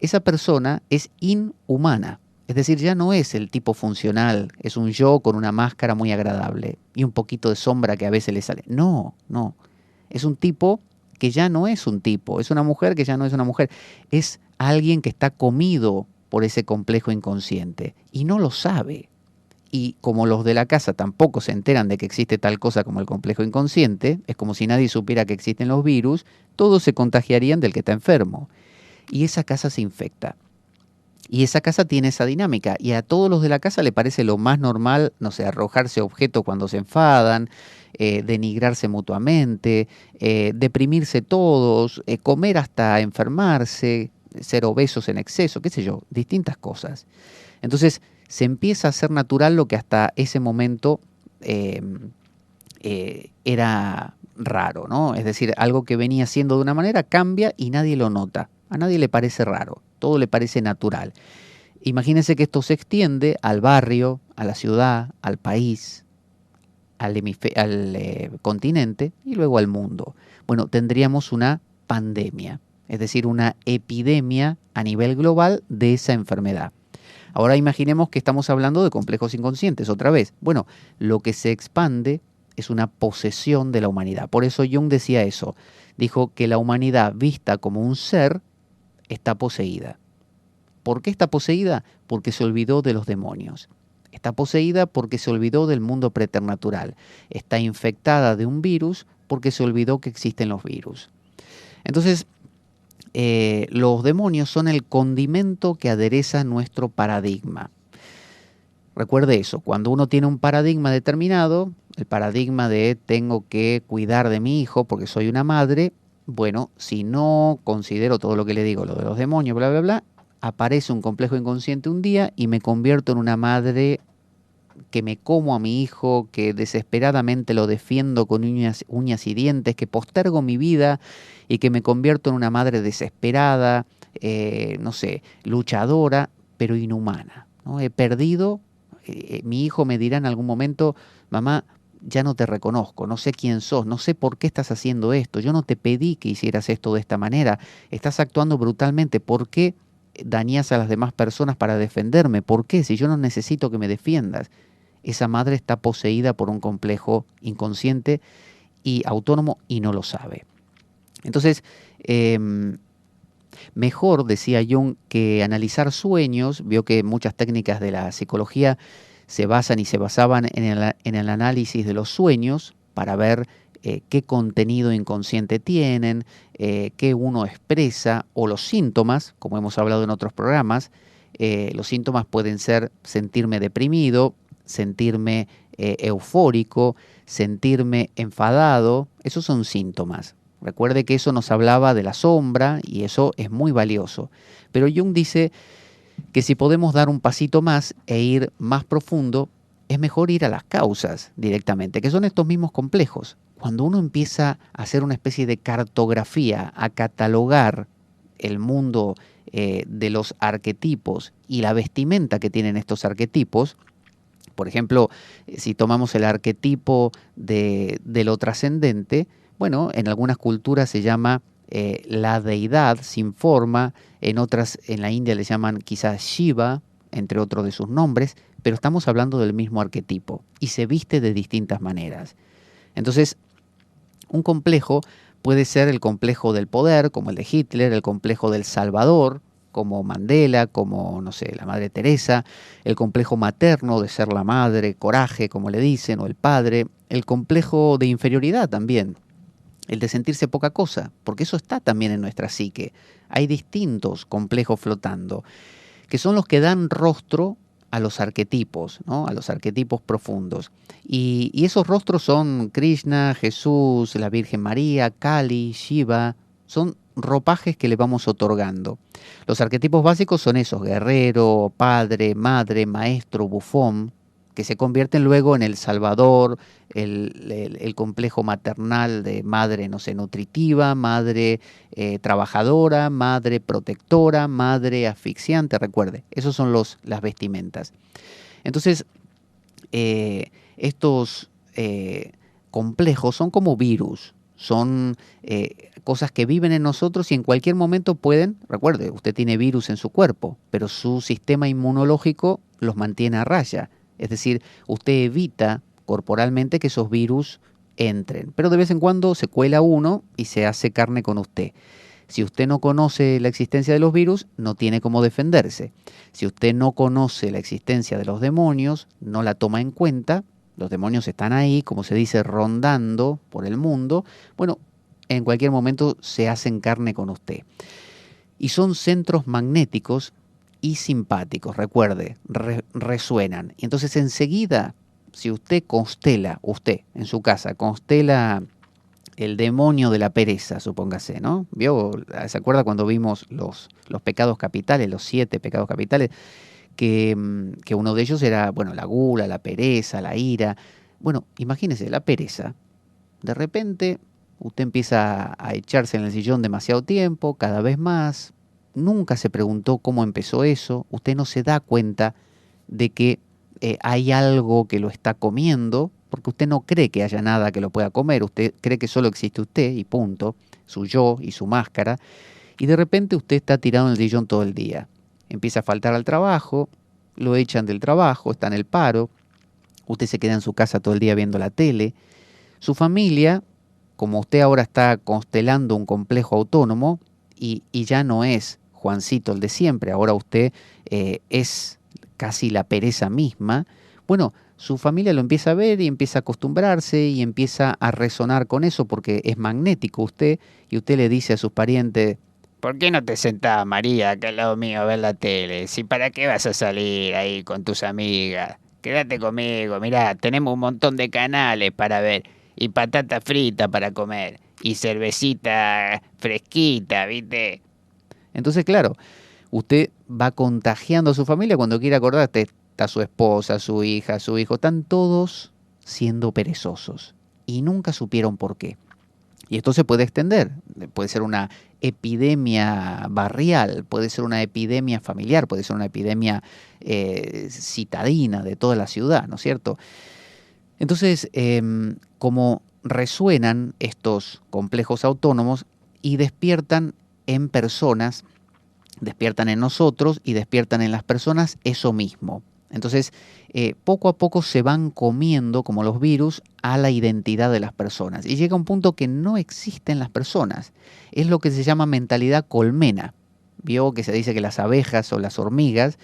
esa persona es inhumana. Es decir, ya no es el tipo funcional, es un yo con una máscara muy agradable y un poquito de sombra que a veces le sale. No, no. Es un tipo que ya no es un tipo, es una mujer que ya no es una mujer. Es alguien que está comido por ese complejo inconsciente y no lo sabe. Y como los de la casa tampoco se enteran de que existe tal cosa como el complejo inconsciente, es como si nadie supiera que existen los virus, todos se contagiarían del que está enfermo. Y esa casa se infecta. Y esa casa tiene esa dinámica. Y a todos los de la casa le parece lo más normal, no sé, arrojarse objetos cuando se enfadan, denigrarse mutuamente, deprimirse todos, comer hasta enfermarse, ser obesos en exceso, qué sé yo, distintas cosas. Entonces se empieza a hacer natural lo que hasta ese momento era raro, ¿no? Es decir, algo que venía siendo de una manera cambia y nadie lo nota. A nadie le parece raro, todo le parece natural. Imagínense que esto se extiende al barrio, a la ciudad, al país, al continente y luego al mundo. Bueno, tendríamos una pandemia, es decir, una epidemia a nivel global de esa enfermedad. Ahora imaginemos que estamos hablando de complejos inconscientes otra vez. Bueno, lo que se expande es una posesión de la humanidad. Por eso Jung decía eso. Dijo que la humanidad vista como un ser está poseída. ¿Por qué está poseída? Porque se olvidó de los demonios. Está poseída porque se olvidó del mundo preternatural. Está infectada de un virus porque se olvidó que existen los virus. Entonces, los demonios son el condimento que adereza nuestro paradigma. Recuerde eso, cuando uno tiene un paradigma determinado, el paradigma de tengo que cuidar de mi hijo porque soy una madre, bueno, si no considero todo lo que le digo, lo de los demonios, bla, bla, bla, aparece un complejo inconsciente un día y me convierto en una madre que me como a mi hijo, que desesperadamente lo defiendo con uñas y dientes, que postergo mi vida y que me convierto en una madre desesperada, no sé, luchadora, pero inhumana, ¿no? He perdido, mi hijo me dirá en algún momento, mamá, ya no te reconozco, no sé quién sos, no sé por qué estás haciendo esto, yo no te pedí que hicieras esto de esta manera, estás actuando brutalmente, ¿por qué dañas a las demás personas para defenderme? ¿Por qué? Si yo no necesito que me defiendas. Esa madre está poseída por un complejo inconsciente y autónomo y no lo sabe. Entonces, mejor, decía Jung, que analizar sueños, vio que muchas técnicas de la psicología se basan y se basaban en el análisis de los sueños para ver qué contenido inconsciente tienen, qué uno expresa, o los síntomas, como hemos hablado en otros programas. Los síntomas pueden ser sentirme deprimido, sentirme eufórico, sentirme enfadado. Esos son síntomas. Recuerde que eso nos hablaba de la sombra y eso es muy valioso. Pero Jung dice que si podemos dar un pasito más e ir más profundo, es mejor ir a las causas directamente, que son estos mismos complejos. Cuando uno empieza a hacer una especie de cartografía, a catalogar el mundo de los arquetipos y la vestimenta que tienen estos arquetipos. Por ejemplo, si tomamos el arquetipo de lo trascendente, bueno, en algunas culturas se llama la deidad sin forma, en otras, en la India le llaman quizás Shiva, entre otros de sus nombres, pero estamos hablando del mismo arquetipo y se viste de distintas maneras. Entonces, un complejo puede ser el complejo del poder, como el de Hitler, el complejo del Salvador, como Mandela, como, no sé, la Madre Teresa, el complejo materno de ser la madre, coraje, como le dicen, o el padre, el complejo de inferioridad también, el de sentirse poca cosa, porque eso está también en nuestra psique. Hay distintos complejos flotando, que son los que dan rostro a los arquetipos, ¿no? A los arquetipos profundos. Y esos rostros son Krishna, Jesús, la Virgen María, Kali, Shiva, son ropajes que le vamos otorgando. Los arquetipos básicos son esos: guerrero, padre, madre, maestro, bufón, que se convierten luego en el salvador, el complejo maternal de madre, no sé, nutritiva, madre trabajadora, madre protectora, madre asfixiante. Recuerde, esos son las vestimentas. Entonces, estos complejos son como virus, son cosas que viven en nosotros y en cualquier momento pueden, recuerde, usted tiene virus en su cuerpo, pero su sistema inmunológico los mantiene a raya. Es decir, usted evita corporalmente que esos virus entren, pero de vez en cuando se cuela uno y se hace carne con usted. Si usted no conoce la existencia de los virus, no tiene cómo defenderse. Si usted no conoce la existencia de los demonios, no la toma en cuenta. Los demonios están ahí, como se dice, rondando por el mundo. Bueno, en cualquier momento se hacen carne con usted. Y son centros magnéticos y simpáticos, recuerde, resuenan. Y entonces enseguida, si usted constela, usted en su casa, constela el demonio de la pereza, supóngase, ¿no? ¿Vio? ¿Se acuerda cuando vimos los pecados capitales, los 7 pecados capitales? Que uno de ellos era, bueno, la gula, la pereza, la ira. Bueno, imagínese, la pereza. De repente, usted empieza a echarse en el sillón demasiado tiempo, cada vez más. Nunca se preguntó cómo empezó eso. Usted no se da cuenta de que hay algo que lo está comiendo, porque usted no cree que haya nada que lo pueda comer. Usted cree que solo existe usted y punto, su yo y su máscara. Y de repente usted está tirado en el sillón todo el día. Empieza a faltar al trabajo, lo echan del trabajo, está en el paro, usted se queda en su casa todo el día viendo la tele. Su familia, como usted ahora está constelando un complejo autónomo y ya no es Juancito el de siempre, ahora usted es casi la pereza misma, bueno, su familia lo empieza a ver y empieza a acostumbrarse y empieza a resonar con eso porque es magnético usted, y usted le dice a sus parientes: ¿Por qué no te sentás, María, acá al lado mío a ver la tele? Si para qué vas a salir ahí con tus amigas. Quédate conmigo, mirá, tenemos un montón de canales para ver. Y patata frita para comer. Y cervecita fresquita, ¿viste? Entonces, claro, usted va contagiando a su familia. Cuando quiere acordarte, está su esposa, su hija, su hijo, están todos siendo perezosos y nunca supieron por qué. Y esto se puede extender, puede ser una epidemia barrial, puede ser una epidemia familiar, puede ser una epidemia citadina de toda la ciudad, ¿no es cierto? Entonces, como resuenan estos complejos autónomos y despiertan en personas, despiertan en nosotros y despiertan en las personas eso mismo. Entonces, poco a poco se van comiendo, como los virus, a la identidad de las personas. Y llega un punto que no existen las personas. Es lo que se llama mentalidad colmena. Vio que se dice que las abejas o las hormigas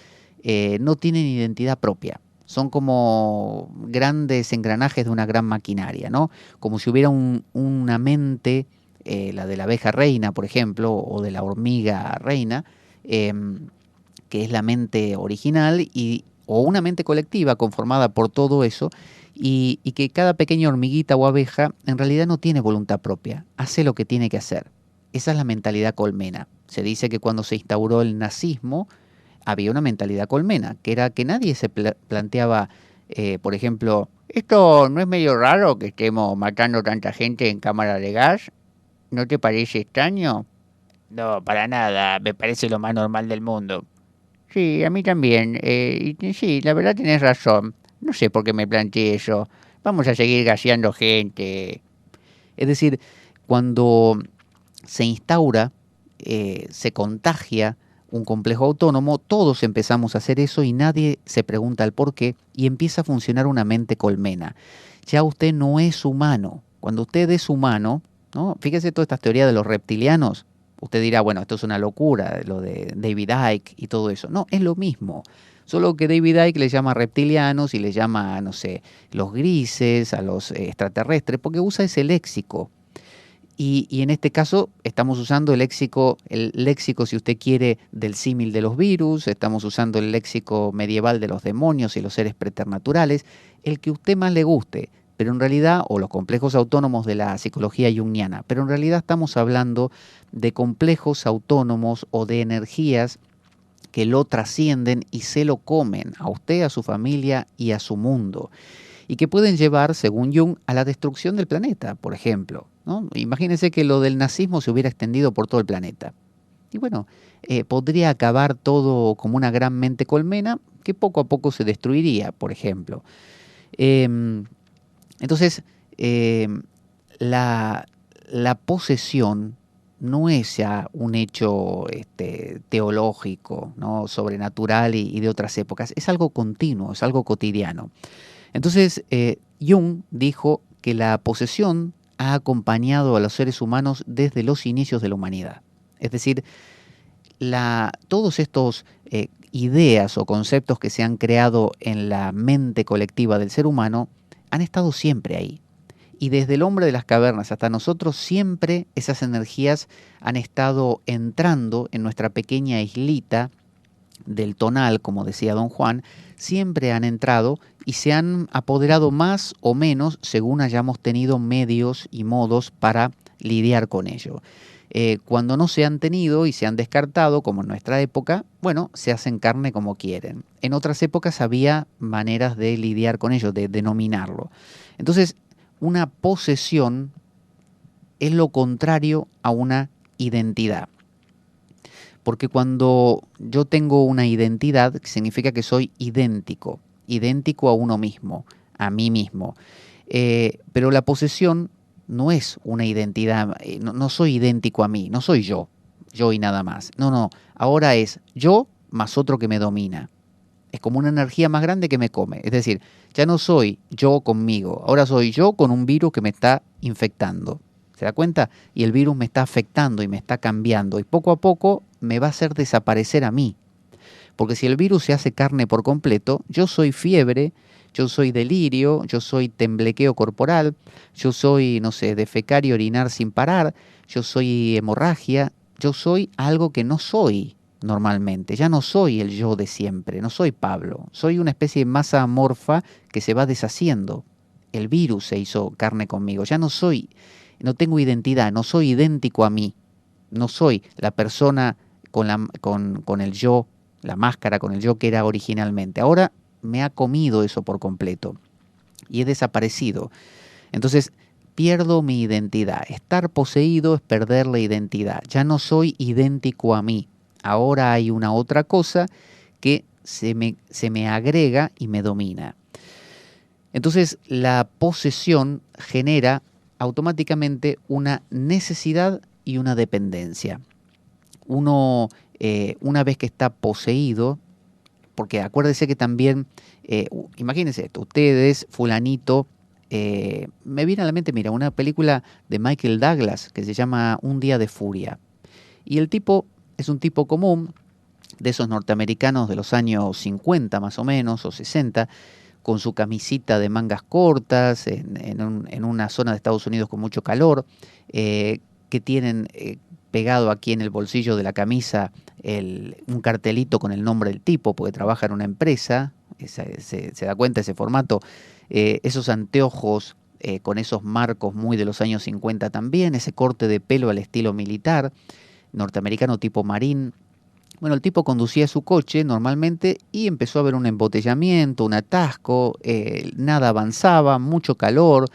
no tienen identidad propia. Son como grandes engranajes de una gran maquinaria, ¿no? Como si hubiera una mente, la de la abeja reina, por ejemplo, o de la hormiga reina, que es la mente original, o una mente colectiva conformada por todo eso, y que cada pequeña hormiguita o abeja en realidad no tiene voluntad propia, hace lo que tiene que hacer. Esa es la mentalidad colmena. Se dice que cuando se instauró el nazismo había una mentalidad colmena, que era que nadie se planteaba, por ejemplo, ¿esto no es medio raro que estemos matando tanta gente en cámara de gas? ¿No te parece extraño? No, para nada, me parece lo más normal del mundo. Sí, a mí también. Sí, la verdad tienes razón. No sé por qué me planteé eso. Vamos a seguir gaseando gente. Es decir, cuando se instaura, se contagia un complejo autónomo, todos empezamos a hacer eso y nadie se pregunta el por qué y empieza a funcionar una mente colmena. Ya usted no es humano. Cuando usted es humano, ¿no? Fíjese todas estas teorías de los reptilianos. Usted dirá, bueno, esto es una locura, lo de David Icke y todo eso. No, es lo mismo. Solo que David Icke le llama reptilianos y le llama, no sé, los grises, a los extraterrestres, porque usa ese léxico. Y en este caso estamos usando el léxico, si usted quiere, del símil de los virus, estamos usando el léxico medieval de los demonios y los seres preternaturales, el que a usted más le guste, pero en realidad, o los complejos autónomos de la psicología junguiana, pero en realidad estamos hablando de complejos autónomos o de energías que lo trascienden y se lo comen a usted, a su familia y a su mundo y que pueden llevar, según Jung, a la destrucción del planeta, por ejemplo, ¿no? Imagínense que lo del nazismo se hubiera extendido por todo el planeta. Y bueno, podría acabar todo como una gran mente colmena que poco a poco se destruiría, por ejemplo. Eh, entonces, eh, la, la posesión no es ya un hecho teológico, ¿no? Sobrenatural y de otras épocas, es algo continuo, es algo cotidiano. Entonces, Jung dijo que la posesión ha acompañado a los seres humanos desde los inicios de la humanidad. Es decir, todos estos ideas o conceptos que se han creado en la mente colectiva del ser humano han estado siempre ahí. Y desde el hombre de las cavernas hasta nosotros siempre esas energías han estado entrando en nuestra pequeña islita del tonal, como decía don Juan, siempre han entrado y se han apoderado más o menos según hayamos tenido medios y modos para lidiar con ello. Cuando no se han tenido y se han descartado, como en nuestra época, bueno, se hacen carne como quieren. En otras épocas había maneras de lidiar con ello, de denominarlo. Entonces, una posesión es lo contrario a una identidad. Porque cuando yo tengo una identidad, significa que soy idéntico, idéntico a uno mismo, a mí mismo. Pero la posesión no es una identidad, no soy idéntico a mí, no soy yo y nada más. No, ahora es yo más otro que me domina. Es como una energía más grande que me come. Es decir, ya no soy yo conmigo, ahora soy yo con un virus que me está infectando. ¿Se da cuenta? Y el virus me está afectando y me está cambiando. Y poco a poco me va a hacer desaparecer a mí. Porque si el virus se hace carne por completo, yo soy fiebre, yo soy delirio, yo soy temblequeo corporal, yo soy, no sé, defecar y orinar sin parar, yo soy hemorragia, yo soy algo que no soy normalmente. Ya no soy el yo de siempre, no soy Pablo. Soy una especie de masa amorfa que se va deshaciendo. El virus se hizo carne conmigo. Ya no tengo identidad, no soy idéntico a mí. No soy la persona con el yo, la máscara con el yo que era originalmente. Ahora me ha comido eso por completo y he desaparecido. Entonces pierdo mi identidad. Estar poseído es perder la identidad. Ya no soy idéntico a mí. Ahora hay una otra cosa que se me agrega y me domina. Entonces la posesión genera automáticamente una necesidad y una dependencia. Uno, una vez que está poseído, porque acuérdese que también, imagínense esto, ustedes, fulanito, me viene a la mente, mira, una película de Michael Douglas que se llama Un día de furia. Y el tipo es un tipo común, de esos norteamericanos de los años 50 más o menos, o 60, con su camisita de mangas cortas, en una zona de Estados Unidos con mucho calor, que tienen pegado aquí en el bolsillo de la camisa un cartelito con el nombre del tipo, porque trabaja en una empresa, se da cuenta ese formato, esos anteojos con esos marcos muy de los años 50 también, ese corte de pelo al estilo militar, norteamericano tipo marín. Bueno, el tipo conducía su coche normalmente y empezó a haber un embotellamiento, un atasco, nada avanzaba, mucho calor,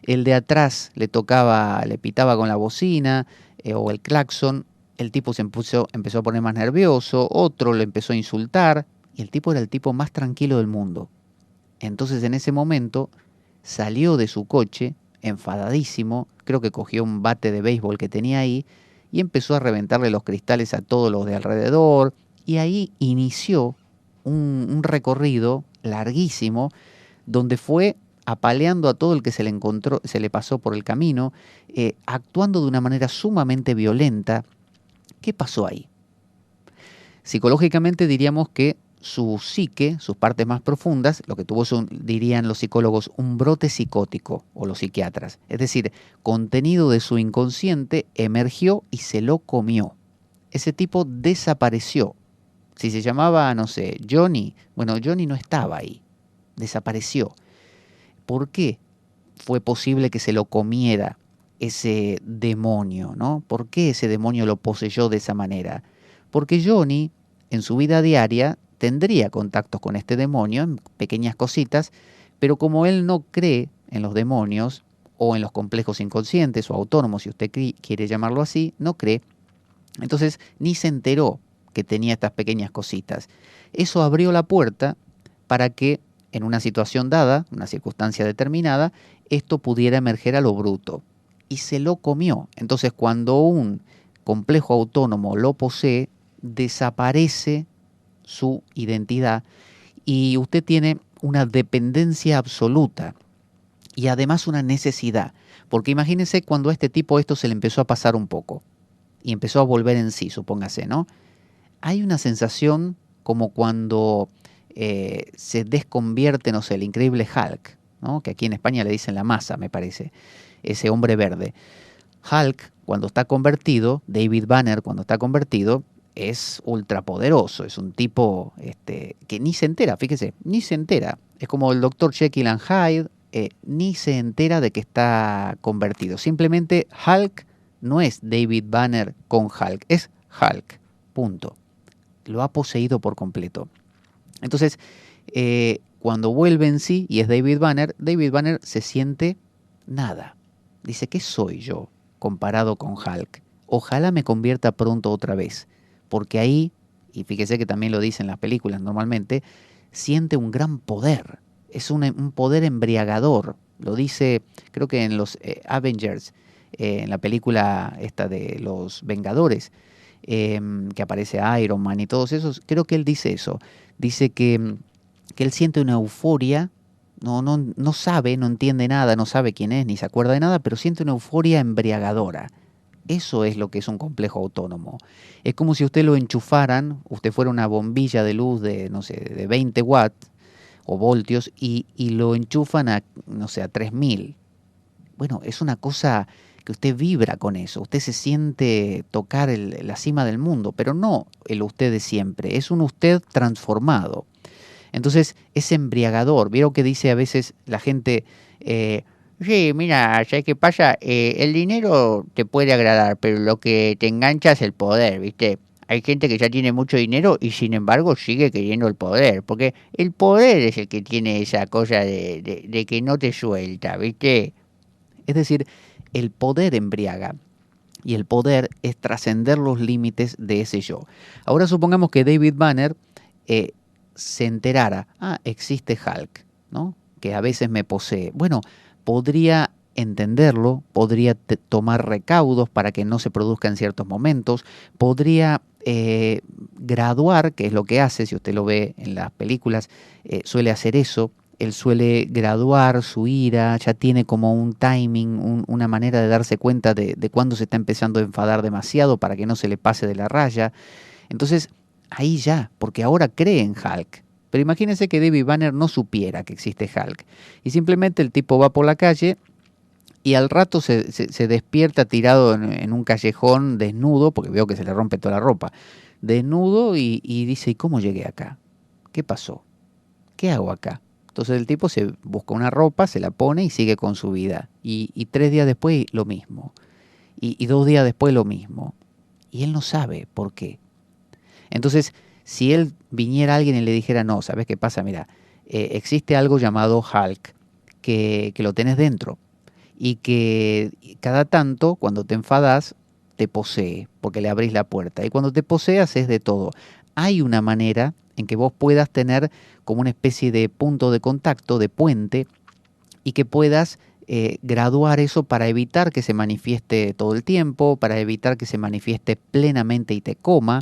el de atrás le pitaba con la bocina o el claxon el tipo empezó a poner más nervioso, otro le empezó a insultar, y el tipo era el tipo más tranquilo del mundo. Entonces en ese momento salió de su coche, enfadadísimo, creo que cogió un bate de béisbol que tenía ahí, y empezó a reventarle los cristales a todos los de alrededor, y ahí inició un recorrido larguísimo, donde fue apaleando a todo el que se le encontró, se le pasó por el camino, actuando de una manera sumamente violenta. ¿Qué pasó ahí? Psicológicamente diríamos que su psique, sus partes más profundas, lo que tuvo, dirían los psicólogos, un brote psicótico o los psiquiatras. Es decir, contenido de su inconsciente emergió y se lo comió. Ese tipo desapareció. Si se llamaba, no sé, Johnny, bueno, Johnny no estaba ahí, desapareció. ¿Por qué fue posible que se lo comiera ese demonio, ¿no? ¿Por qué ese demonio lo poseyó de esa manera? Porque Johnny, en su vida diaria, tendría contactos con este demonio en pequeñas cositas, pero como él no cree en los demonios o en los complejos inconscientes o autónomos, si usted quiere llamarlo así, no cree, entonces ni se enteró que tenía estas pequeñas cositas. Eso abrió la puerta para que en una situación dada, una circunstancia determinada, esto pudiera emerger a lo bruto. Y se lo comió. Entonces, cuando un complejo autónomo lo posee, desaparece su identidad y usted tiene una dependencia absoluta y además una necesidad. Porque imagínense cuando a este tipo esto se le empezó a pasar un poco y empezó a volver en sí, supóngase, ¿no? Hay una sensación como cuando se desconvierte, no sé, el increíble Hulk, ¿no? Que aquí en España le dicen la masa, me parece, ese hombre verde. Hulk, cuando está convertido, David Banner, cuando está convertido, es ultrapoderoso, es un tipo que ni se entera, fíjese, ni se entera. Es como el Dr. Jekyll and Hyde, ni se entera de que está convertido. Simplemente Hulk no es David Banner con Hulk, es Hulk, punto. Lo ha poseído por completo. Entonces, cuando vuelve en sí y es David Banner se siente nada. Dice, ¿qué soy yo comparado con Hulk? Ojalá me convierta pronto otra vez, porque ahí, y fíjese que también lo dicen las películas normalmente, siente un gran poder. Es un poder embriagador. Lo dice, creo que en los Avengers, en la película esta de los Vengadores, que aparece Iron Man y todos esos, creo que él dice eso. Dice que él siente una euforia, no sabe, no entiende nada, no sabe quién es, ni se acuerda de nada, pero siente una euforia embriagadora. Eso es lo que es un complejo autónomo. Es como si usted lo enchufaran, usted fuera una bombilla de luz de, no sé, de 20 watts o voltios y lo enchufan a, no sé, a 3000. Bueno, es una cosa que usted vibra con eso, usted se siente tocar la cima del mundo, pero no el usted de siempre, es un usted transformado. Entonces es embriagador. ¿Vieron que dice a veces la gente, sí, mira, ¿sabes qué pasa? El dinero te puede agradar, pero lo que te engancha es el poder, ¿viste? Hay gente que ya tiene mucho dinero y sin embargo sigue queriendo el poder, porque el poder es el que tiene esa cosa de que no te suelta, ¿viste? Es decir, el poder embriaga. Y el poder es trascender los límites de ese yo. Ahora supongamos que David Banner se enterara, existe Hulk, ¿no? Que a veces me posee. Bueno, podría entenderlo, podría tomar recaudos para que no se produzca en ciertos momentos, podría graduar, que es lo que hace, si usted lo ve en las películas, suele hacer eso. Él suele graduar su ira, ya tiene como un timing, una manera de darse cuenta de cuándo se está empezando a enfadar demasiado para que no se le pase de la raya. Entonces, ahí ya, porque ahora cree en Hulk. Pero imagínense que David Banner no supiera que existe Hulk. Y simplemente el tipo va por la calle y al rato se despierta tirado en un callejón desnudo, porque veo que se le rompe toda la ropa, desnudo y dice, ¿y cómo llegué acá? ¿Qué pasó? ¿Qué hago acá? Entonces el tipo se busca una ropa, se la pone y sigue con su vida. Y 3 días después lo mismo. Y 2 días después lo mismo. Y él no sabe por qué. Entonces, si él viniera alguien y le dijera, no, ¿sabes qué pasa? Mira, existe algo llamado Hulk que lo tenés dentro. Y que cada tanto, cuando te enfadas, te posee, porque le abrís la puerta. Y cuando te posee haces de todo. Hay una manera en que vos puedas tener como una especie de punto de contacto, de puente, y que puedas graduar eso para evitar que se manifieste todo el tiempo, para evitar que se manifieste plenamente y te coma,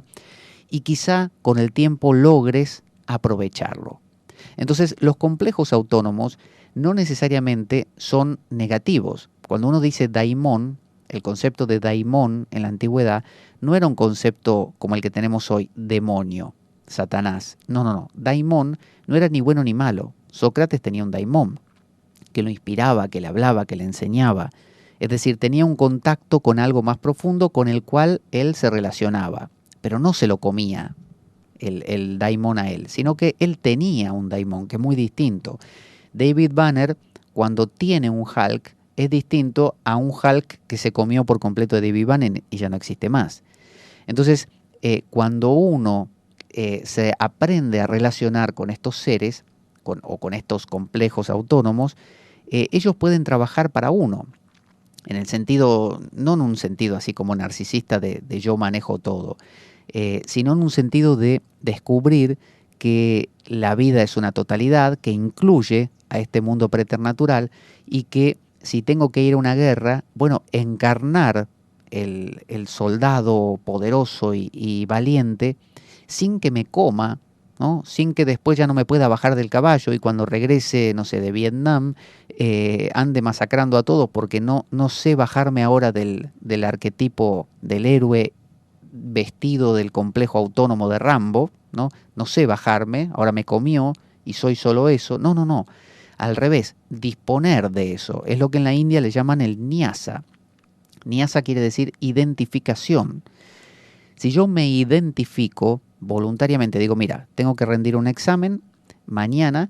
y quizá con el tiempo logres aprovecharlo. Entonces, los complejos autónomos no necesariamente son negativos. Cuando uno dice daimón, el concepto de daimón en la antigüedad no era un concepto como el que tenemos hoy, demonio, Satanás. No, no, no. Daimón no era ni bueno ni malo. Sócrates tenía un daimón que lo inspiraba, que le hablaba, que le enseñaba. Es decir, tenía un contacto con algo más profundo con el cual él se relacionaba, pero no se lo comía el daimón a él, sino que él tenía un daimón, que es muy distinto. David Banner, cuando tiene un Hulk, es distinto a un Hulk que se comió por completo de David Banner y ya no existe más. Entonces, cuando uno se aprende a relacionar con estos seres, o con estos complejos autónomos, ellos pueden trabajar para uno. En el sentido, no en un sentido así como narcisista de yo manejo todo, sino en un sentido de descubrir que la vida es una totalidad que incluye a este mundo preternatural y que si tengo que ir a una guerra, bueno, encarnar el soldado poderoso y valiente sin que me coma, ¿no? Sin que después ya no me pueda bajar del caballo y cuando regrese, no sé, de Vietnam, ande masacrando a todos porque no sé bajarme ahora del arquetipo del héroe vestido del complejo autónomo de Rambo, ¿no? No sé bajarme, ahora me comió y soy solo eso. No, no, no. Al revés, disponer de eso. Es lo que en la India le llaman el nyasa. Nyasa quiere decir identificación. Si yo me identifico voluntariamente, digo, mira, tengo que rendir un examen, mañana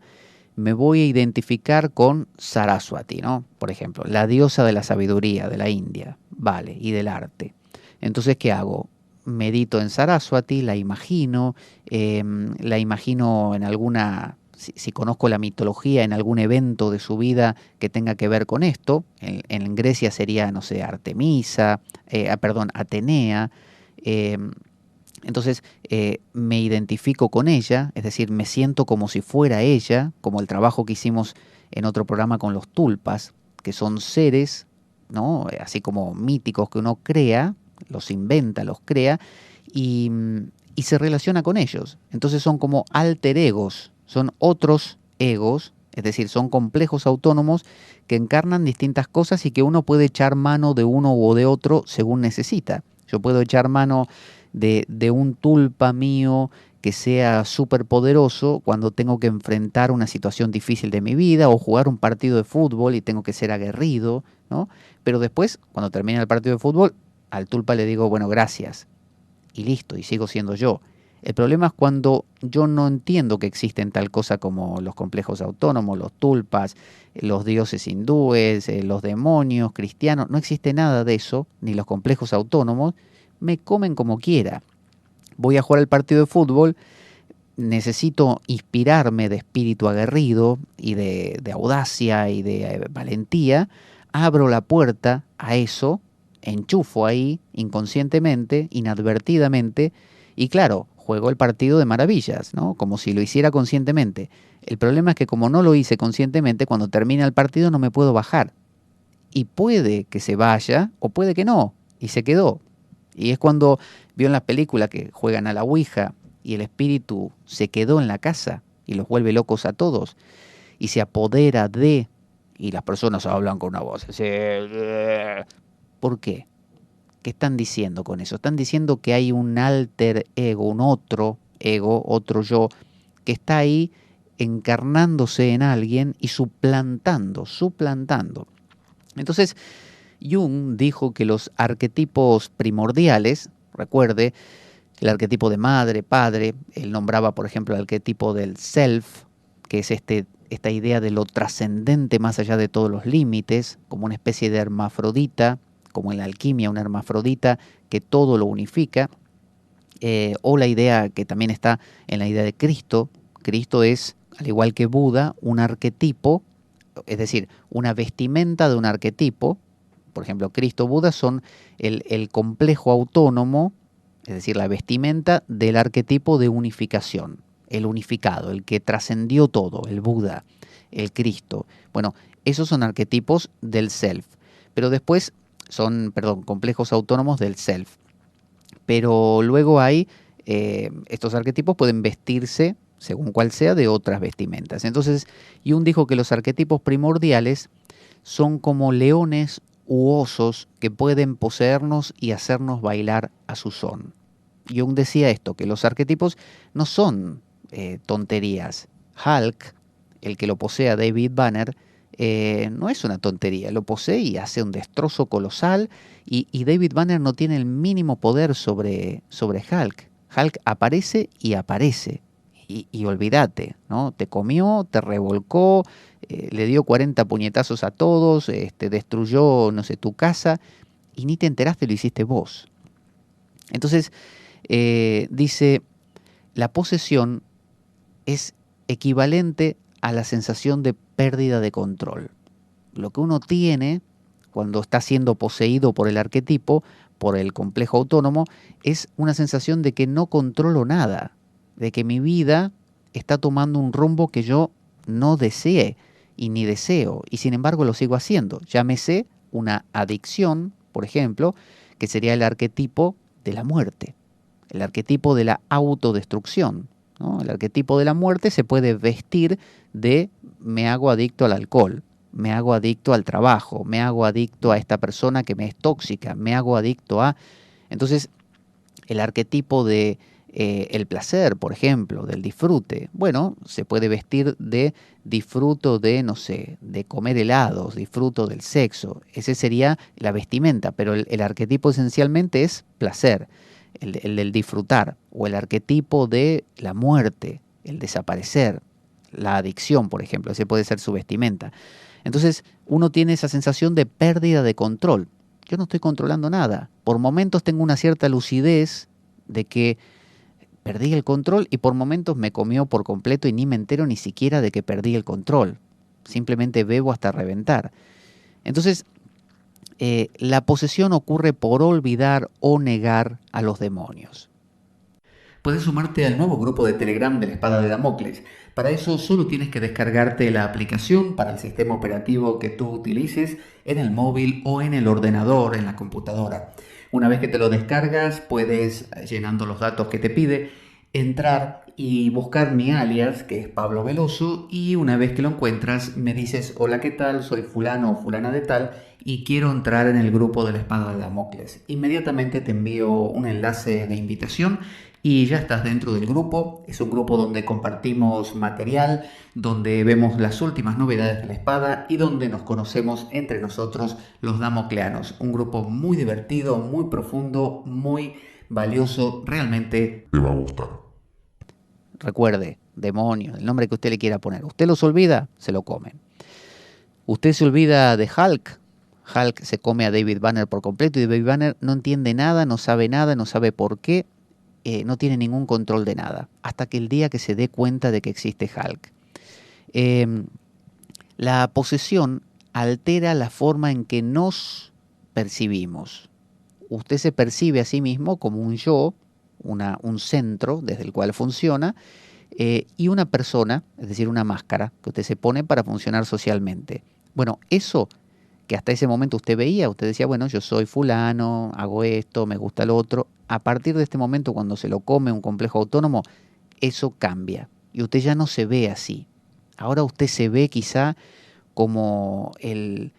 me voy a identificar con Saraswati, ¿no? Por ejemplo, la diosa de la sabiduría de la India, vale, y del arte. Entonces, ¿qué hago? Medito en Saraswati, la imagino en alguna, si conozco la mitología, en algún evento de su vida que tenga que ver con esto. En Grecia sería, no sé, Artemisa, Atenea. Entonces me identifico con ella, es decir, me siento como si fuera ella, como el trabajo que hicimos en otro programa con los tulpas, que son seres, ¿no? Así como míticos que uno crea, los inventa, los crea, y, y se relaciona con ellos. Entonces son como alter egos, son otros egos, es decir, son complejos autónomos que encarnan distintas cosas y que uno puede echar mano de uno o de otro según necesita. Yo puedo echar mano de un tulpa mío que sea súper poderoso cuando tengo que enfrentar una situación difícil de mi vida o jugar un partido de fútbol y tengo que ser aguerrido, ¿no? Pero después, cuando termine el partido de fútbol, al tulpa le digo, bueno, gracias, y listo, y sigo siendo yo. El problema es cuando yo no entiendo que existen tal cosa como los complejos autónomos, los tulpas, los dioses hindúes, los demonios cristianos. No existe nada de eso, ni los complejos autónomos. Me comen como quiera. Voy a jugar el partido de fútbol, necesito inspirarme de espíritu aguerrido y de audacia y de valentía. Abro la puerta a eso, enchufo ahí inconscientemente, inadvertidamente, y claro, juego el partido de maravillas, ¿no? Como si lo hiciera conscientemente. El problema es que como no lo hice conscientemente, cuando termina el partido no me puedo bajar. Y puede que se vaya o puede que no, y se quedó. Y es cuando vio en las películas que juegan a la ouija y el espíritu se quedó en la casa y los vuelve locos a todos y se apodera de... Y las personas hablan con una voz así. ¿Por qué? ¿Qué están diciendo con eso? Están diciendo que hay un alter ego, un otro ego, otro yo, que está ahí encarnándose en alguien y suplantando. Entonces, Jung dijo que los arquetipos primordiales, recuerde, el arquetipo de madre, padre, él nombraba, por ejemplo, el arquetipo del self, que es esta idea de lo trascendente más allá de todos los límites, como una especie de hermafrodita, como en la alquimia, una hermafrodita que todo lo unifica, o la idea que también está en la idea de Cristo. Cristo es, al igual que Buda, un arquetipo, es decir, una vestimenta de un arquetipo, por ejemplo, Cristo, Buda, son el complejo autónomo, es decir, la vestimenta del arquetipo de unificación, el unificado, el que trascendió todo, el Buda, el Cristo. Bueno, esos son arquetipos del self, pero después son, complejos autónomos del self. Pero luego hay, estos arquetipos pueden vestirse, según cual sea, de otras vestimentas. Entonces, Jung dijo que los arquetipos primordiales son como leones u osos que pueden poseernos y hacernos bailar a su son. Jung decía esto, que los arquetipos no son tonterías. Hulk, el que lo posee a David Banner, no es una tontería, lo posee y hace un destrozo colosal y David Banner no tiene el mínimo poder sobre Hulk. Hulk aparece y aparece y olvídate, ¿no? Te comió, te revolcó, le dio 40 puñetazos a todos, destruyó, no sé, tu casa y ni te enteraste, lo hiciste vos. Entonces, dice, la posesión es equivalente a la sensación de pérdida de control. Lo que uno tiene cuando está siendo poseído por el arquetipo, por el complejo autónomo, es una sensación de que no controlo nada, de que mi vida está tomando un rumbo que yo no deseé y ni deseo, y sin embargo lo sigo haciendo. Llámese una adicción, por ejemplo, que sería el arquetipo de la muerte, el arquetipo de la autodestrucción, ¿no? El arquetipo de la muerte se puede vestir de me hago adicto al alcohol, me hago adicto al trabajo, me hago adicto a esta persona que me es tóxica, me hago adicto a... Entonces, el arquetipo de el placer, por ejemplo, del disfrute, bueno, se puede vestir de disfruto de, no sé, de comer helados, disfruto del sexo. Ese sería la vestimenta, pero el arquetipo esencialmente es placer, el del disfrutar, o el arquetipo de la muerte, el desaparecer, la adicción, por ejemplo, ese puede ser su vestimenta. Entonces, uno tiene esa sensación de pérdida de control. Yo no estoy controlando nada. Por momentos tengo una cierta lucidez de que perdí el control y por momentos me comió por completo y ni me entero ni siquiera de que perdí el control. Simplemente bebo hasta reventar. Entonces, la posesión ocurre por olvidar o negar a los demonios. Puedes sumarte al nuevo grupo de Telegram de la Espada de Damocles. Para eso solo tienes que descargarte la aplicación para el sistema operativo que tú utilices en el móvil o en el ordenador, en la computadora. Una vez que te lo descargas, puedes, llenando los datos que te pide, entrar y buscar mi alias, que es Pablo Veloso, y una vez que lo encuentras me dices, hola, ¿qué tal? Soy fulano o fulana de tal y quiero entrar en el grupo de la Espada de Damocles. Inmediatamente te envío un enlace de invitación y ya estás dentro del grupo. Es un grupo donde compartimos material, donde vemos las últimas novedades de la espada y donde nos conocemos entre nosotros los damocleanos. Un grupo muy divertido, muy profundo, muy valioso, realmente Te va a gustar. Recuerde, demonio, el nombre que usted le quiera poner. Usted los olvida, se lo comen. Usted se olvida de Hulk. Hulk se come a David Banner por completo y David Banner no entiende nada, no sabe por qué, no tiene ningún control de nada, hasta que el día que se dé cuenta de que existe Hulk. La posesión altera la forma en que nos percibimos. Usted se percibe a sí mismo como un yo, un centro desde el cual funciona, y una persona, es decir, una máscara que usted se pone para funcionar socialmente. Bueno, eso que hasta ese momento usted veía, usted decía, bueno, yo soy fulano, hago esto, me gusta lo otro. A partir de este momento, cuando se lo come un complejo autónomo, eso cambia y usted ya no se ve así. Ahora usted se ve quizá como el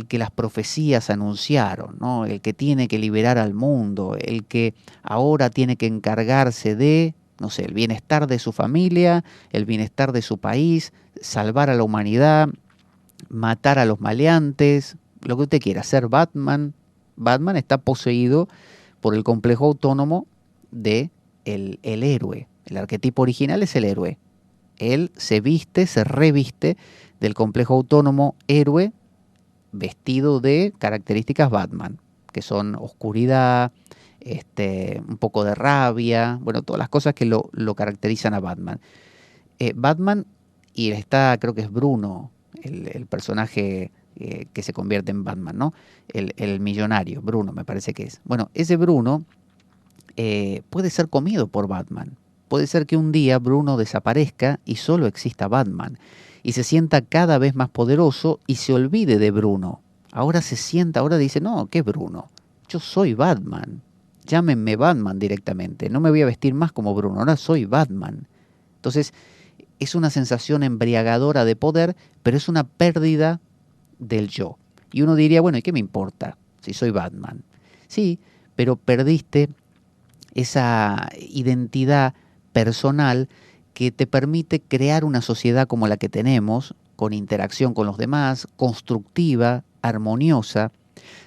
que las profecías anunciaron, ¿no? El que tiene que liberar al mundo, el que ahora tiene que encargarse de, no sé, el bienestar de su familia, el bienestar de su país, salvar a la humanidad, matar a los maleantes, lo que usted quiera, ser Batman. Batman está poseído por el complejo autónomo de el héroe. El arquetipo original es el héroe. Él se viste, se reviste del complejo autónomo héroe vestido de características Batman, que son oscuridad, un poco de rabia, bueno, todas las cosas que lo caracterizan a Batman. Batman, y está, creo que es Bruno, el personaje que se convierte en Batman, ¿no? El millonario, Bruno me parece que es. Bueno, ese Bruno puede ser comido por Batman. Puede ser que un día Bruno desaparezca y solo exista Batman. Y se sienta cada vez más poderoso y se olvide de Bruno. Ahora ahora dice, no, ¿qué Bruno? Yo soy Batman. Llámenme Batman directamente. No me voy a vestir más como Bruno, ahora soy Batman. Entonces, es una sensación embriagadora de poder, pero es una pérdida del yo. Y uno diría, bueno, ¿y qué me importa si soy Batman? Sí, pero perdiste esa identidad personal que te permite crear una sociedad como la que tenemos, con interacción con los demás, constructiva, armoniosa.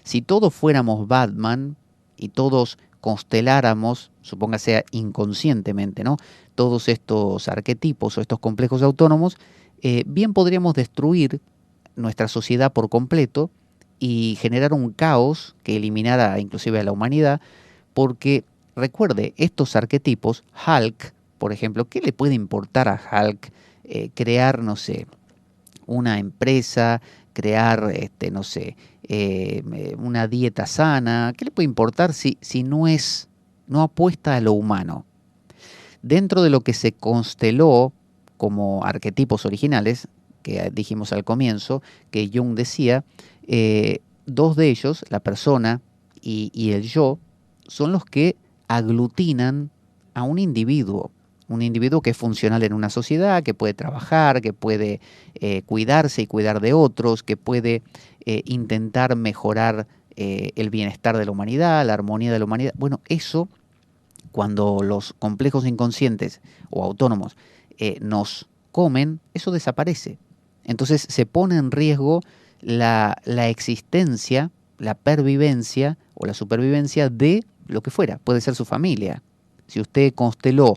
Si todos fuéramos Batman y todos consteláramos, supóngase inconscientemente, ¿no?, todos estos arquetipos o estos complejos autónomos, bien podríamos destruir nuestra sociedad por completo y generar un caos que eliminara inclusive a la humanidad, porque recuerde, estos arquetipos, Hulk, por ejemplo, ¿qué le puede importar a Hulk crear, no sé, una empresa, crear, no sé, una dieta sana? ¿Qué le puede importar si no apuesta a lo humano? Dentro de lo que se consteló como arquetipos originales, que dijimos al comienzo, que Jung decía, dos de ellos, la persona y el yo, son los que aglutinan a un individuo que es funcional en una sociedad, que puede trabajar, que puede cuidarse y cuidar de otros, que puede intentar mejorar el bienestar de la humanidad, la armonía de la humanidad. Bueno, eso, cuando los complejos inconscientes o autónomos nos comen, eso desaparece. Entonces se pone en riesgo la existencia, la pervivencia o la supervivencia de lo que fuera. Puede ser su familia. Si usted consteló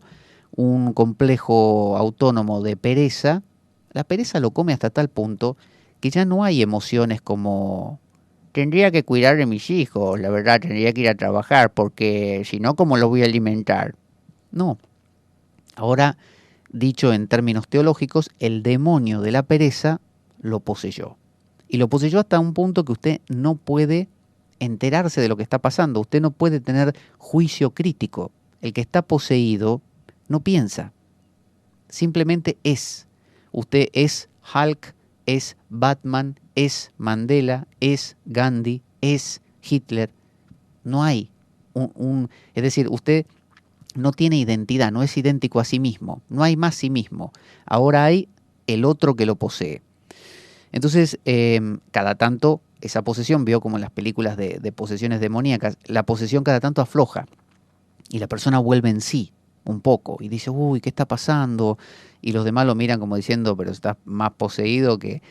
un complejo autónomo de pereza, la pereza lo come hasta tal punto que ya no hay emociones como tendría que cuidar de mis hijos, la verdad, tendría que ir a trabajar, porque si no, ¿cómo los voy a alimentar? No. Ahora, dicho en términos teológicos, el demonio de la pereza lo poseyó. Y lo poseyó hasta un punto que usted no puede enterarse de lo que está pasando. Usted no puede tener juicio crítico. El que está poseído no piensa. Simplemente es. Usted es Hulk, es Batman, es Mandela, es Gandhi, es Hitler. No hay es decir, usted no tiene identidad, no es idéntico a sí mismo, no hay más sí mismo. Ahora hay el otro que lo posee. Entonces, cada tanto, esa posesión, vio como en las películas de posesiones demoníacas, la posesión cada tanto afloja y la persona vuelve en sí un poco y dice, uy, ¿qué está pasando? Y los demás lo miran como diciendo, pero estás más poseído que...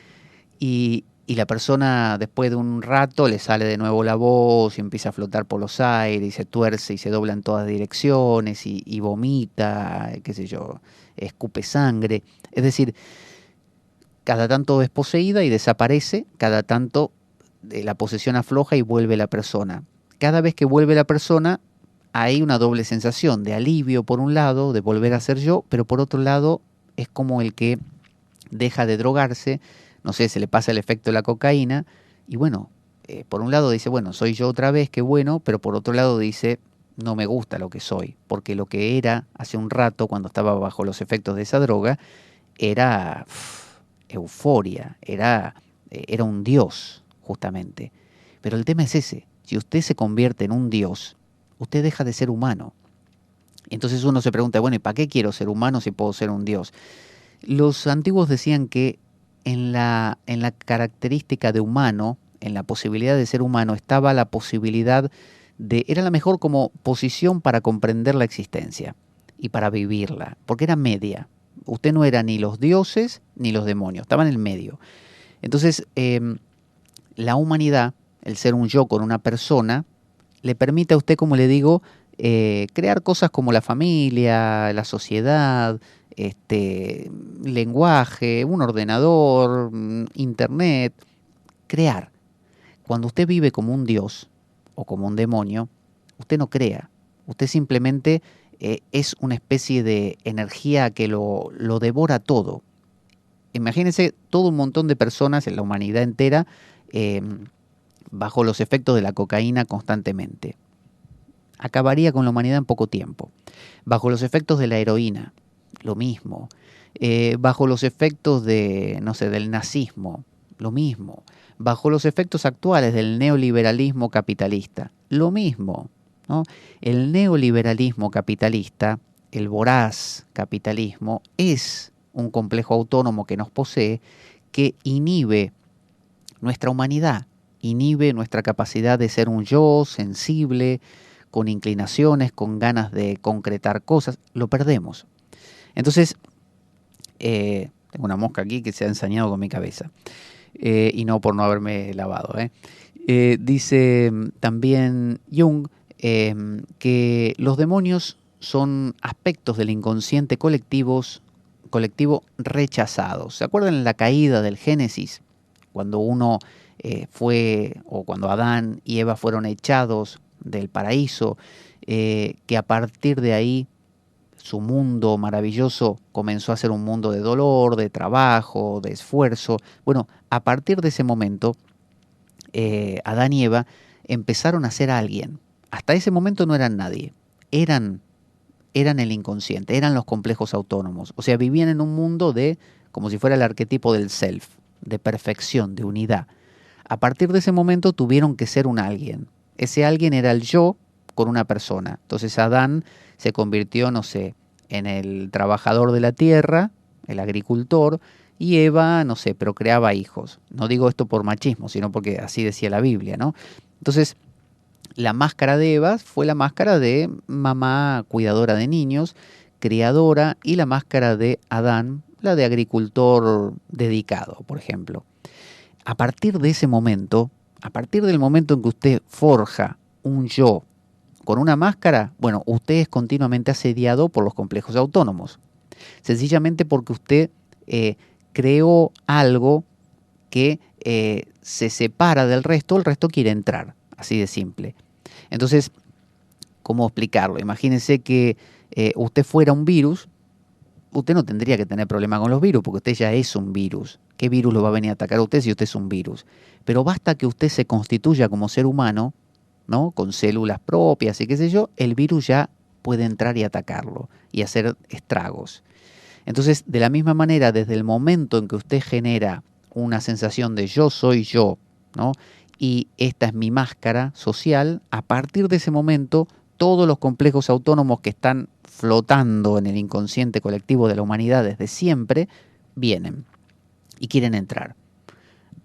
Y la persona después de un rato le sale de nuevo la voz y empieza a flotar por los aires y se tuerce y se dobla en todas direcciones y vomita, qué sé yo, escupe sangre. Es decir, cada tanto es poseída y desaparece, cada tanto la posesión afloja y vuelve la persona. Cada vez que vuelve la persona hay una doble sensación de alivio por un lado, de volver a ser yo, pero por otro lado es como el que deja de drogarse, no sé, se le pasa el efecto de la cocaína y bueno, por un lado dice, bueno, soy yo otra vez, qué bueno, pero por otro lado dice, no me gusta lo que soy, porque lo que era hace un rato cuando estaba bajo los efectos de esa droga era euforia, era un dios justamente. Pero el tema es ese, si usted se convierte en un dios, usted deja de ser humano. Entonces uno se pregunta, bueno, ¿y para qué quiero ser humano si puedo ser un dios? Los antiguos decían que en la característica de humano, en la posibilidad de ser humano, estaba la posibilidad era la mejor como posición para comprender la existencia y para vivirla, porque era media. Usted no era ni los dioses ni los demonios, estaba en el medio. Entonces, la humanidad, el ser un yo con una persona, le permite a usted, como le digo, crear cosas como la familia, la sociedad, lenguaje, un ordenador, internet, crear. Cuando usted vive como un dios o como un demonio, usted no crea. Usted simplemente es una especie de energía que lo devora todo. imagínense todo un montón de personas en la humanidad entera bajo los efectos de la cocaína constantemente. Acabaría con la humanidad en poco tiempo. Bajo los efectos de la heroína, lo mismo. Bajo los efectos de, no sé, del nazismo, lo mismo. Bajo los efectos actuales del neoliberalismo capitalista, lo mismo, ¿no? El neoliberalismo capitalista, el voraz capitalismo, es un complejo autónomo que nos posee, que inhibe nuestra humanidad, inhibe nuestra capacidad de ser un yo sensible, con inclinaciones, con ganas de concretar cosas, lo perdemos. Entonces, tengo una mosca aquí que se ha ensañado con mi cabeza, y no por no haberme lavado. Dice también Jung que los demonios son aspectos del inconsciente colectivo rechazados. ¿Se acuerdan en la caída del Génesis? Cuando uno o cuando Adán y Eva fueron echados del paraíso, que a partir de ahí su mundo maravilloso comenzó a ser un mundo de dolor, de trabajo, de esfuerzo. Bueno, a partir de ese momento, Adán y Eva empezaron a ser alguien. Hasta ese momento no eran nadie. Eran el inconsciente, eran los complejos autónomos. O sea, vivían en un mundo como si fuera el arquetipo del self, de perfección, de unidad. A partir de ese momento tuvieron que ser un alguien. Ese alguien era el yo con una persona. Entonces Adán se convirtió, no sé, en el trabajador de la tierra, el agricultor, y Eva, no sé, procreaba hijos. No digo esto por machismo, sino porque así decía la Biblia, ¿no? Entonces, la máscara de Eva fue la máscara de mamá cuidadora de niños, criadora, y la máscara de Adán, la de agricultor dedicado, por ejemplo. A partir de ese momento, a partir del momento en que usted forja un yo con una máscara, bueno, usted es continuamente asediado por los complejos autónomos. Sencillamente porque usted creó algo que se separa del resto, el resto quiere entrar, así de simple. Entonces, ¿cómo explicarlo? Imagínense que usted fuera un virus, usted no tendría que tener problema con los virus, porque usted ya es un virus. ¿Qué virus lo va a venir a atacar a usted si usted es un virus? Pero basta que usted se constituya como ser humano, ¿no? Con células propias y qué sé yo, el virus ya puede entrar y atacarlo y hacer estragos. Entonces, de la misma manera, desde el momento en que usted genera una sensación de yo soy yo, ¿no? Y esta es mi máscara social, a partir de ese momento, todos los complejos autónomos que están flotando en el inconsciente colectivo de la humanidad desde siempre, vienen y quieren entrar.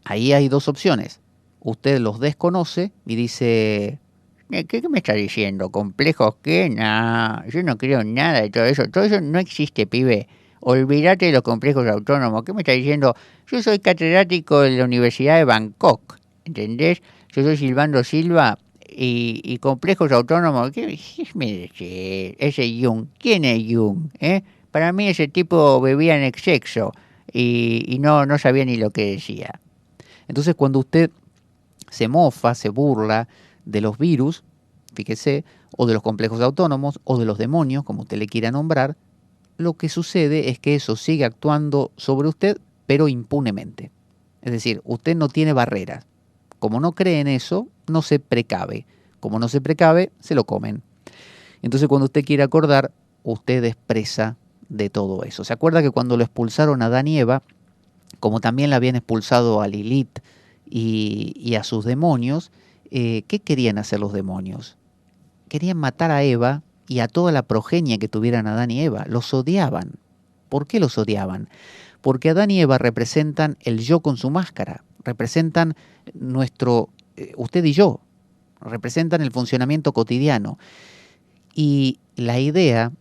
Ahí hay dos opciones. Usted los desconoce y dice, ¿qué me está diciendo? ¿Complejos qué? No, yo no creo en nada de todo eso. Todo eso no existe, pibe. Olvídate de los complejos autónomos. ¿Qué me está diciendo? Yo soy catedrático de la Universidad de Bangkok, ¿entendés? Yo soy Silvando Silva y complejos autónomos. ¿Qué me dice? Ese Jung. ¿Quién es Jung? Para mí ese tipo bebía en exceso y no sabía ni lo que decía. Entonces, cuando usted se mofa, se burla de los virus, fíjese, o de los complejos autónomos, o de los demonios, como usted le quiera nombrar, lo que sucede es que eso sigue actuando sobre usted, pero impunemente. Es decir, usted no tiene barreras. Como no cree en eso, no se precave. Como no se precave, se lo comen. Entonces, cuando usted quiere acordar, usted es presa de todo eso. ¿Se acuerda que cuando lo expulsaron a Adán y Eva, como también le habían expulsado a Lilith y a sus demonios, ¿qué querían hacer los demonios? Querían matar a Eva y a toda la progenie que tuvieran Adán y Eva. Los odiaban. ¿Por qué los odiaban? Porque Adán y Eva representan el yo con su máscara, representan usted y yo, representan el funcionamiento cotidiano. Y la idea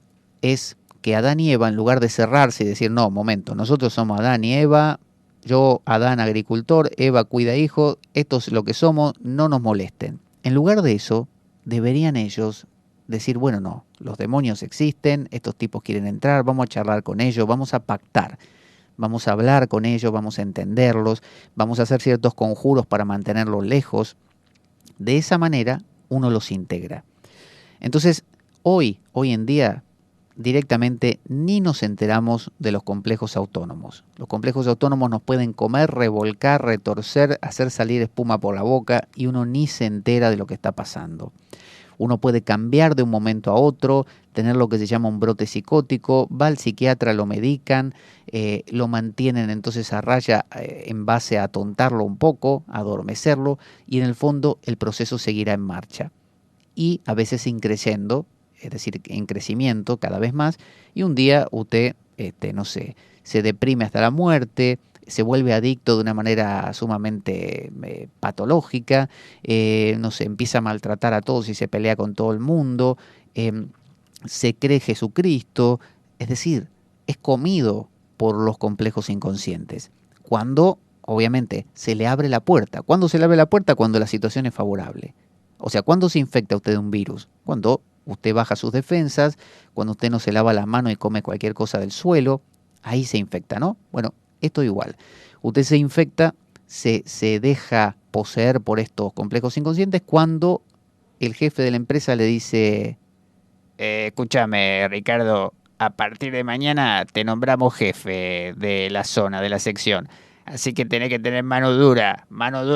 es que Adán y Eva, en lugar de cerrarse y decir, no, momento, nosotros somos Adán y Eva, yo, Adán, agricultor, Eva, cuida hijos, esto es lo que somos, no nos molesten. En lugar de eso, deberían ellos decir, bueno, no, los demonios existen, estos tipos quieren entrar, vamos a charlar con ellos, vamos a pactar, vamos a hablar con ellos, vamos a entenderlos, vamos a hacer ciertos conjuros para mantenerlos lejos. De esa manera, uno los integra. Entonces, hoy en día, directamente ni nos enteramos de los complejos autónomos. Los complejos autónomos nos pueden comer, revolcar, retorcer, hacer salir espuma por la boca y uno ni se entera de lo que está pasando. Uno puede cambiar de un momento a otro, tener lo que se llama un brote psicótico, va al psiquiatra, lo medican, lo mantienen entonces a raya en base a atontarlo un poco, a adormecerlo, y en el fondo el proceso seguirá en marcha. Y a veces increciendo, es decir, en crecimiento cada vez más, y un día usted, no sé, se deprime hasta la muerte, se vuelve adicto de una manera sumamente patológica, no sé, empieza a maltratar a todos y se pelea con todo el mundo, se cree Jesucristo, es decir, es comido por los complejos inconscientes. Cuando, obviamente, se le abre la puerta. ¿Cuándo se le abre la puerta? Cuando la situación es favorable. O sea, ¿cuándo se infecta usted de un virus? Cuando usted baja sus defensas, cuando usted no se lava la mano y come cualquier cosa del suelo, ahí se infecta, ¿no? Bueno, esto igual. Usted se infecta, se deja poseer por estos complejos inconscientes cuando el jefe de la empresa le dice: Escúchame, Ricardo, a partir de mañana te nombramos jefe de la zona, de la sección. Así que tenés que tener mano dura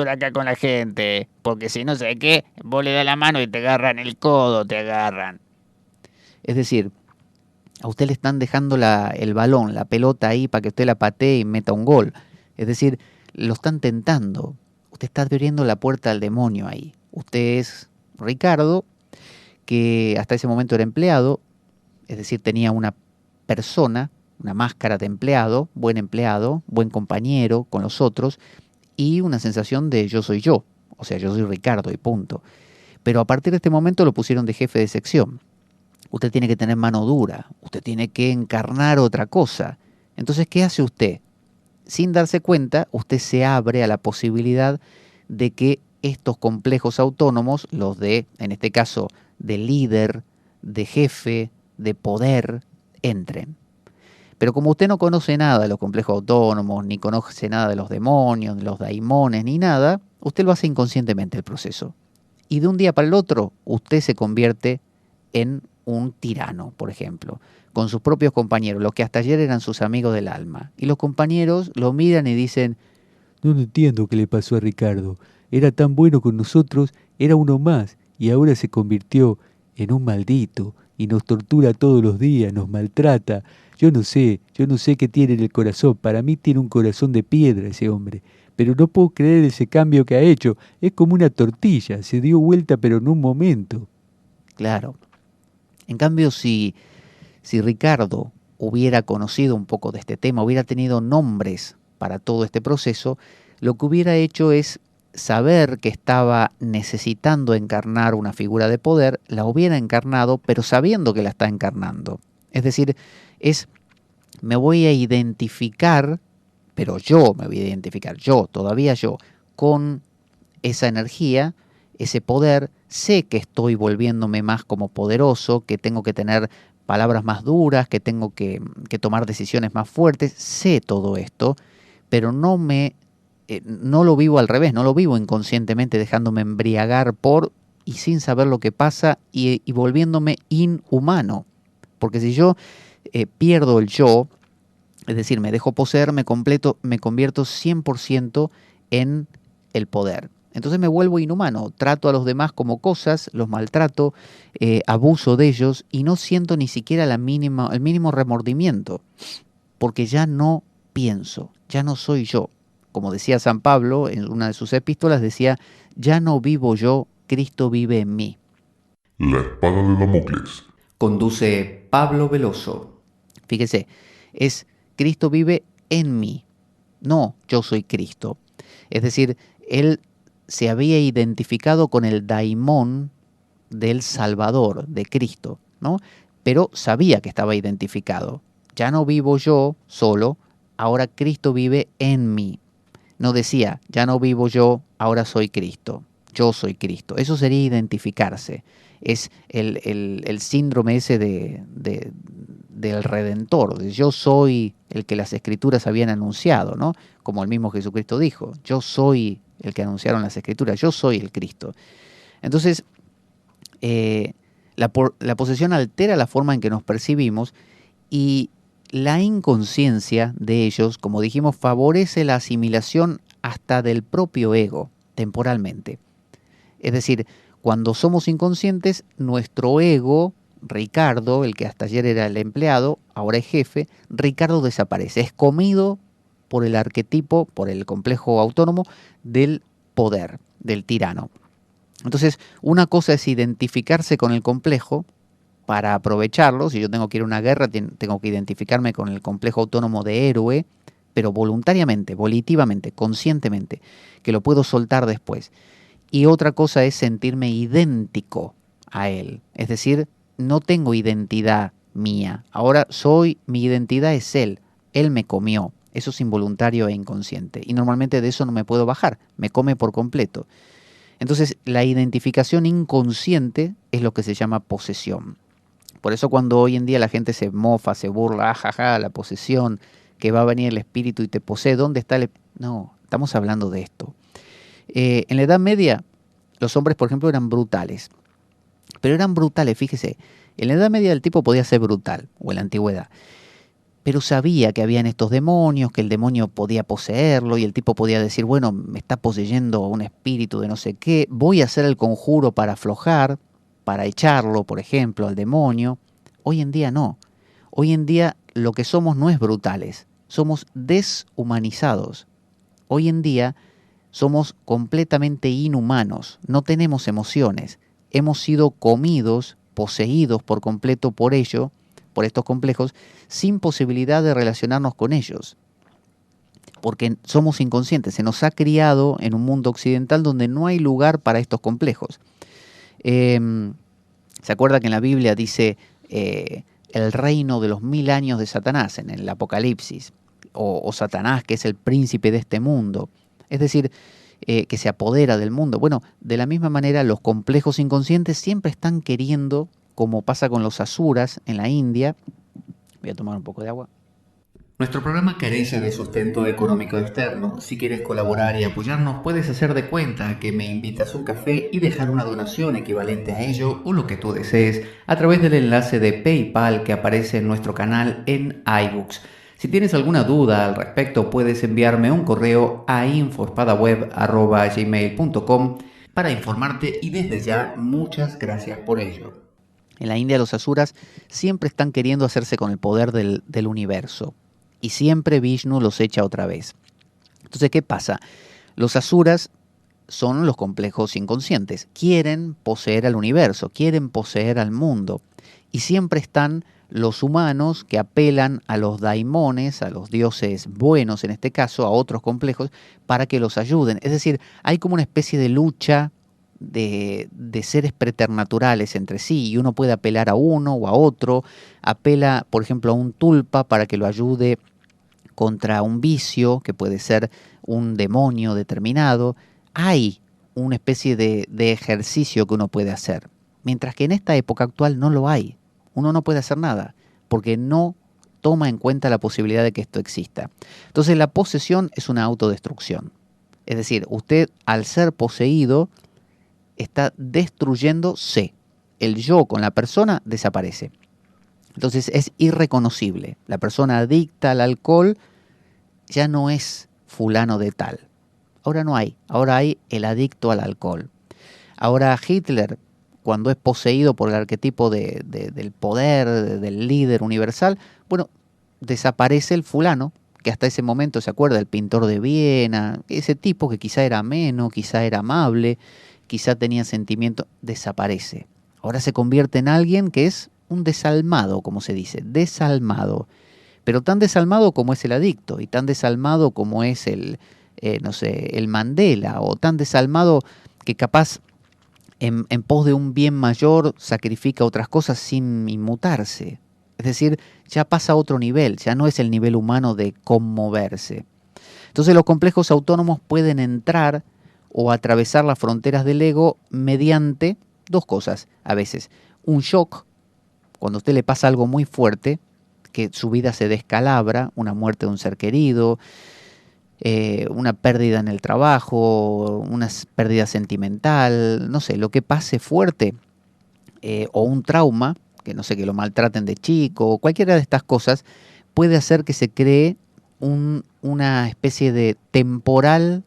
acá con la gente, porque si no sé qué, vos le das la mano y te agarran el codo, te agarran. Es decir, a usted le están dejando el balón, la pelota ahí para que usted la patee y meta un gol. Es decir, lo están tentando. Usted está abriendo la puerta al demonio ahí. Usted es Ricardo, que hasta ese momento era empleado, es decir, tenía una persona, una máscara de empleado, buen compañero con los otros, y una sensación de yo soy yo, o sea, yo soy Ricardo y punto. Pero a partir de este momento lo pusieron de jefe de sección. Usted tiene que tener mano dura, usted tiene que encarnar otra cosa. Entonces, ¿qué hace usted? Sin darse cuenta, usted se abre a la posibilidad de que estos complejos autónomos, los de, en este caso, de líder, de jefe, de poder, entren. Pero como usted no conoce nada de los complejos autónomos, ni conoce nada de los demonios, de los daimones, ni nada, usted lo hace inconscientemente el proceso. Y de un día para el otro, usted se convierte en un tirano, por ejemplo, con sus propios compañeros, los que hasta ayer eran sus amigos del alma. Y los compañeros lo miran y dicen: No entiendo qué le pasó a Ricardo. Era tan bueno con nosotros, era uno más, y ahora se convirtió en un maldito, y nos tortura todos los días, nos maltrata. Yo no sé qué tiene en el corazón. Para mí tiene un corazón de piedra ese hombre. Pero no puedo creer ese cambio que ha hecho. Es como una tortilla, se dio vuelta pero en un momento. Claro. En cambio, si Ricardo hubiera conocido un poco de este tema, hubiera tenido nombres para todo este proceso, lo que hubiera hecho es saber que estaba necesitando encarnar una figura de poder, la hubiera encarnado, pero sabiendo que la está encarnando. Es decir, me voy a identificar, pero yo me voy a identificar, todavía yo, con esa energía, ese poder. Sé que estoy volviéndome más como poderoso, que tengo que tener palabras más duras, que tengo que tomar decisiones más fuertes. Sé todo esto, pero no lo vivo al revés, no lo vivo inconscientemente dejándome embriagar y sin saber lo que pasa y volviéndome inhumano. Porque si yo pierdo el yo, es decir, me dejo poseer, me convierto 100% en el poder. Entonces me vuelvo inhumano, trato a los demás como cosas, los maltrato, abuso de ellos y no siento ni siquiera el mínimo remordimiento, porque ya no pienso, ya no soy yo. Como decía San Pablo en una de sus epístolas, decía: ya no vivo yo, Cristo vive en mí. La espada de Damocles. Conduce Pablo Veloso. Fíjese, es Cristo vive en mí, no yo soy Cristo. Es decir, él se había identificado con el daimón del Salvador, de Cristo, ¿no? Pero sabía que estaba identificado. Ya no vivo yo solo, ahora Cristo vive en mí. No decía, ya no vivo yo, ahora soy Cristo. Yo soy Cristo. Eso sería identificarse. Es el síndrome ese del Redentor. Yo soy el que las Escrituras habían anunciado, ¿no? Como el mismo Jesucristo dijo, yo soy el que anunciaron las Escrituras, yo soy el Cristo. Entonces, La posesión altera la forma en que nos percibimos y la inconsciencia de ellos, como dijimos, favorece la asimilación hasta del propio ego, temporalmente. Es decir, cuando somos inconscientes, nuestro ego, Ricardo, el que hasta ayer era el empleado, ahora es jefe, Ricardo desaparece, es comido por el arquetipo, por el complejo autónomo del poder, del tirano. Entonces, una cosa es identificarse con el complejo para aprovecharlo. Si yo tengo que ir a una guerra, tengo que identificarme con el complejo autónomo de héroe, pero voluntariamente, volitivamente, conscientemente, que lo puedo soltar después. Y otra cosa es sentirme idéntico a él. Es decir, no tengo identidad mía. Ahora mi identidad es él. Él me comió. Eso es involuntario e inconsciente. Y normalmente de eso no me puedo bajar. Me come por completo. Entonces, la identificación inconsciente es lo que se llama posesión. Por eso cuando hoy en día la gente se mofa, se burla, jaja, la posesión, que va a venir el espíritu y te posee, ¿dónde está el...? No, estamos hablando de esto. En la Edad Media, los hombres, por ejemplo, eran brutales. Pero eran brutales, fíjese. En la Edad Media el tipo podía ser brutal, o en la Antigüedad. Pero sabía que habían estos demonios, que el demonio podía poseerlo, y el tipo podía decir, bueno, me está poseyendo un espíritu de no sé qué, voy a hacer el conjuro para aflojar, para echarlo, por ejemplo, al demonio. Hoy en día no. Hoy en día lo que somos no es brutales, somos deshumanizados. Hoy en día somos completamente inhumanos, no tenemos emociones, hemos sido comidos, poseídos por completo por ello, por estos complejos, sin posibilidad de relacionarnos con ellos. Porque somos inconscientes, se nos ha criado en un mundo occidental donde no hay lugar para estos complejos. ¿Se acuerda que en la Biblia dice el reino de los 1000 años de Satanás en el Apocalipsis? O Satanás, que es el príncipe de este mundo. Es decir, que se apodera del mundo. Bueno, de la misma manera los complejos inconscientes siempre están queriendo, como pasa con los asuras en la India. Voy a tomar un poco de agua. Nuestro programa carece de sustento económico externo. Si quieres colaborar y apoyarnos, puedes hacer de cuenta que me invitas un café y dejar una donación equivalente a ello o lo que tú desees a través del enlace de PayPal que aparece en nuestro canal en iBooks. Si tienes alguna duda al respecto, puedes enviarme un correo a infospadaweb@gmail.com para informarte y desde ya muchas gracias por ello. En la India los asuras siempre están queriendo hacerse con el poder del universo. Y siempre Vishnu los echa otra vez. Entonces, ¿qué pasa? Los asuras son los complejos inconscientes. Quieren poseer al universo, quieren poseer al mundo. Y siempre están los humanos que apelan a los daimones, a los dioses buenos en este caso, a otros complejos, para que los ayuden. Es decir, hay como una especie de lucha de seres preternaturales entre sí, y uno puede apelar a uno o a otro, apela por ejemplo a un tulpa para que lo ayude contra un vicio, que puede ser un demonio determinado. Hay una especie de ejercicio que uno puede hacer, mientras que en esta época actual no lo hay. Uno no puede hacer nada, porque no toma en cuenta la posibilidad de que esto exista. Entonces la posesión es una autodestrucción. Es decir, usted al ser poseído está destruyéndose. El yo con la persona desaparece. Entonces es irreconocible. La persona adicta al alcohol ya no es fulano de tal. Ahora no hay. Ahora hay el adicto al alcohol. Ahora Hitler, cuando es poseído por el arquetipo del poder, del líder universal, bueno, desaparece el fulano, que hasta ese momento se acuerda, el pintor de Viena, ese tipo que quizá era ameno, quizá era amable, quizá tenía sentimiento, desaparece. Ahora se convierte en alguien que es un desalmado, como se dice, desalmado. Pero tan desalmado como es el adicto, y tan desalmado como es el Mandela, o tan desalmado que capaz en pos de un bien mayor sacrifica otras cosas sin inmutarse. Es decir, ya pasa a otro nivel, ya no es el nivel humano de conmoverse. Entonces los complejos autónomos pueden entrar o atravesar las fronteras del ego mediante dos cosas a veces. Un shock, cuando a usted le pasa algo muy fuerte, que su vida se descalabra, una muerte de un ser querido, una pérdida en el trabajo, una pérdida sentimental, no sé, lo que pase fuerte, o un trauma, que no sé, que lo maltraten de chico, o cualquiera de estas cosas, puede hacer que se cree una especie de temporal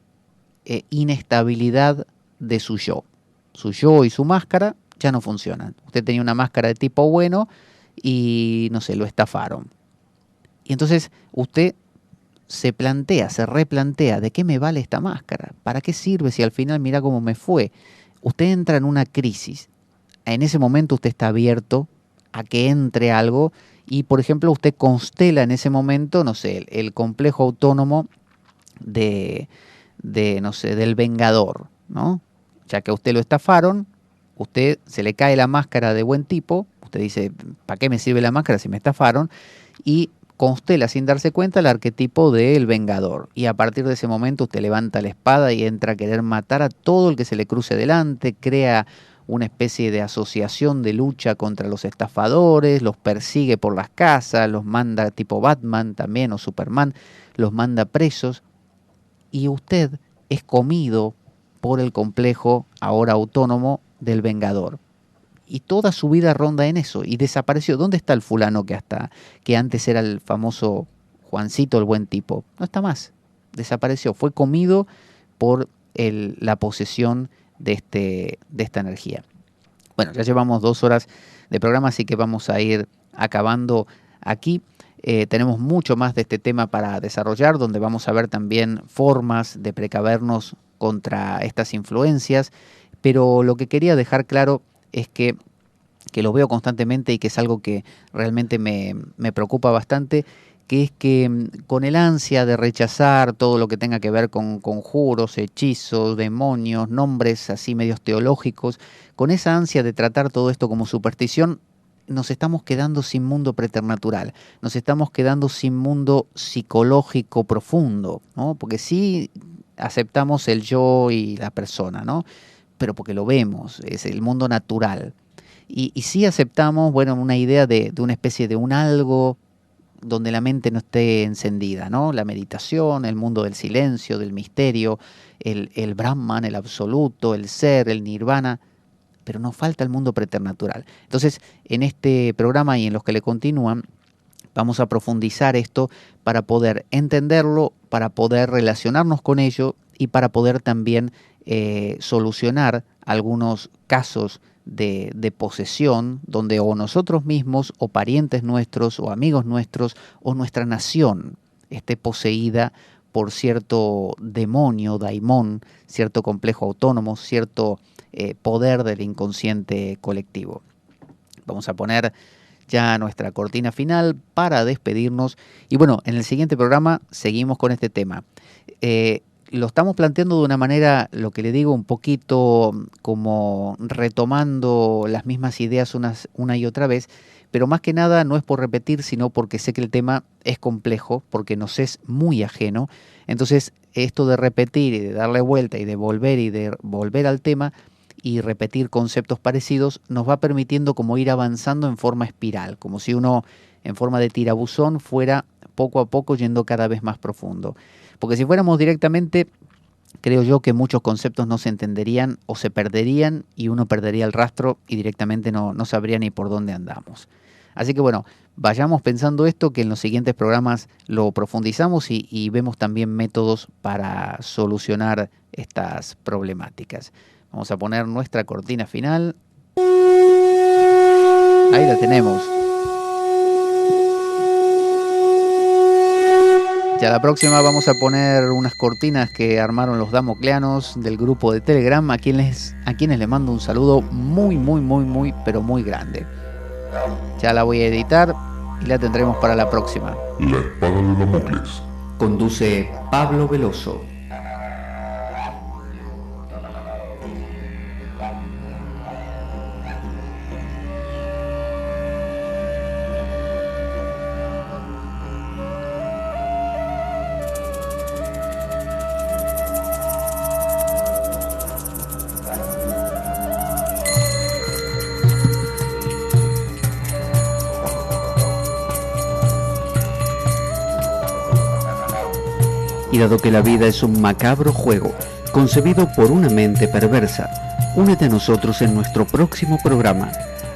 inestabilidad de su yo. Su yo y su máscara ya no funcionan. Usted tenía una máscara de tipo bueno y, no sé, lo estafaron. Y entonces usted se replantea, ¿de qué me vale esta máscara? ¿Para qué sirve si al final mira cómo me fue? Usted entra en una crisis. En ese momento usted está abierto a que entre algo y, por ejemplo, usted constela en ese momento, no sé, el complejo autónomo no sé, del vengador, ¿no? Ya que a usted lo estafaron, usted se le cae la máscara de buen tipo, usted dice, ¿para qué me sirve la máscara si me estafaron? Y constela sin darse cuenta el arquetipo del vengador. Y a partir de ese momento usted levanta la espada y entra a querer matar a todo el que se le cruce delante, crea una especie de asociación de lucha contra los estafadores, los persigue por las casas, los manda tipo Batman también o Superman, los manda presos. Y usted es comido por el complejo ahora autónomo del vengador. Y toda su vida ronda en eso y desapareció. ¿Dónde está el fulano que antes era el famoso Juancito, el buen tipo? No está más. Desapareció. Fue comido por la posesión de esta energía. Bueno, ya llevamos 2 horas de programa, así que vamos a ir acabando aquí. Tenemos mucho más de este tema para desarrollar, donde vamos a ver también formas de precavernos contra estas influencias, pero lo que quería dejar claro es que lo veo constantemente y que es algo que realmente me preocupa bastante, que es que con el ansia de rechazar todo lo que tenga que ver con conjuros, hechizos, demonios, nombres así medios teológicos, con esa ansia de tratar todo esto como superstición, nos estamos quedando sin mundo preternatural, nos estamos quedando sin mundo psicológico profundo, ¿no? Porque sí aceptamos el yo y la persona, ¿no? Pero porque lo vemos, es el mundo natural. Y sí aceptamos, bueno, una idea de una especie de un algo donde la mente no esté encendida, ¿no? La meditación, el mundo del silencio, del misterio, el Brahman, el absoluto, el ser, el nirvana, pero nos falta el mundo preternatural. Entonces, en este programa y en los que le continúan, vamos a profundizar esto para poder entenderlo, para poder relacionarnos con ello y para poder también solucionar algunos casos de posesión donde o nosotros mismos o parientes nuestros o amigos nuestros o nuestra nación esté poseída por cierto demonio, daimón, cierto complejo autónomo, cierto poder del inconsciente colectivo. Vamos a poner ya nuestra cortina final para despedirnos y bueno, en el siguiente programa seguimos con este tema. Lo estamos planteando de una manera, lo que le digo, un poquito como retomando las mismas ideas una y otra vez, pero más que nada no es por repetir, sino porque sé que el tema es complejo, porque nos es muy ajeno. Entonces, esto de repetir y de darle vuelta y de volver al tema y repetir conceptos parecidos nos va permitiendo como ir avanzando en forma espiral, como si uno en forma de tirabuzón fuera poco a poco yendo cada vez más profundo. Porque si fuéramos directamente, creo yo que muchos conceptos no se entenderían o se perderían y uno perdería el rastro y directamente no sabría ni por dónde andamos. Así que bueno, vayamos pensando esto, que en los siguientes programas lo profundizamos y vemos también métodos para solucionar estas problemáticas. Vamos a poner nuestra cortina final. Ahí la tenemos. Ya la próxima vamos a poner unas cortinas que armaron los damocleanos del grupo de Telegram, a quienes les mando un saludo muy, pero muy grande. Ya la voy a editar y la tendremos para la próxima. La espada de Damocles. Conduce Pablo Veloso. Y dado que la vida es un macabro juego, concebido por una mente perversa, únete a nosotros en nuestro próximo programa,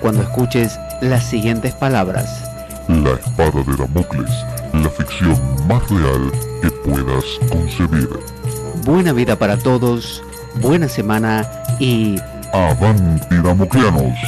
cuando escuches las siguientes palabras. La espada de Damocles, la ficción más real que puedas concebir. Buena vida para todos, buena semana y... ¡Avanti Damocleanos!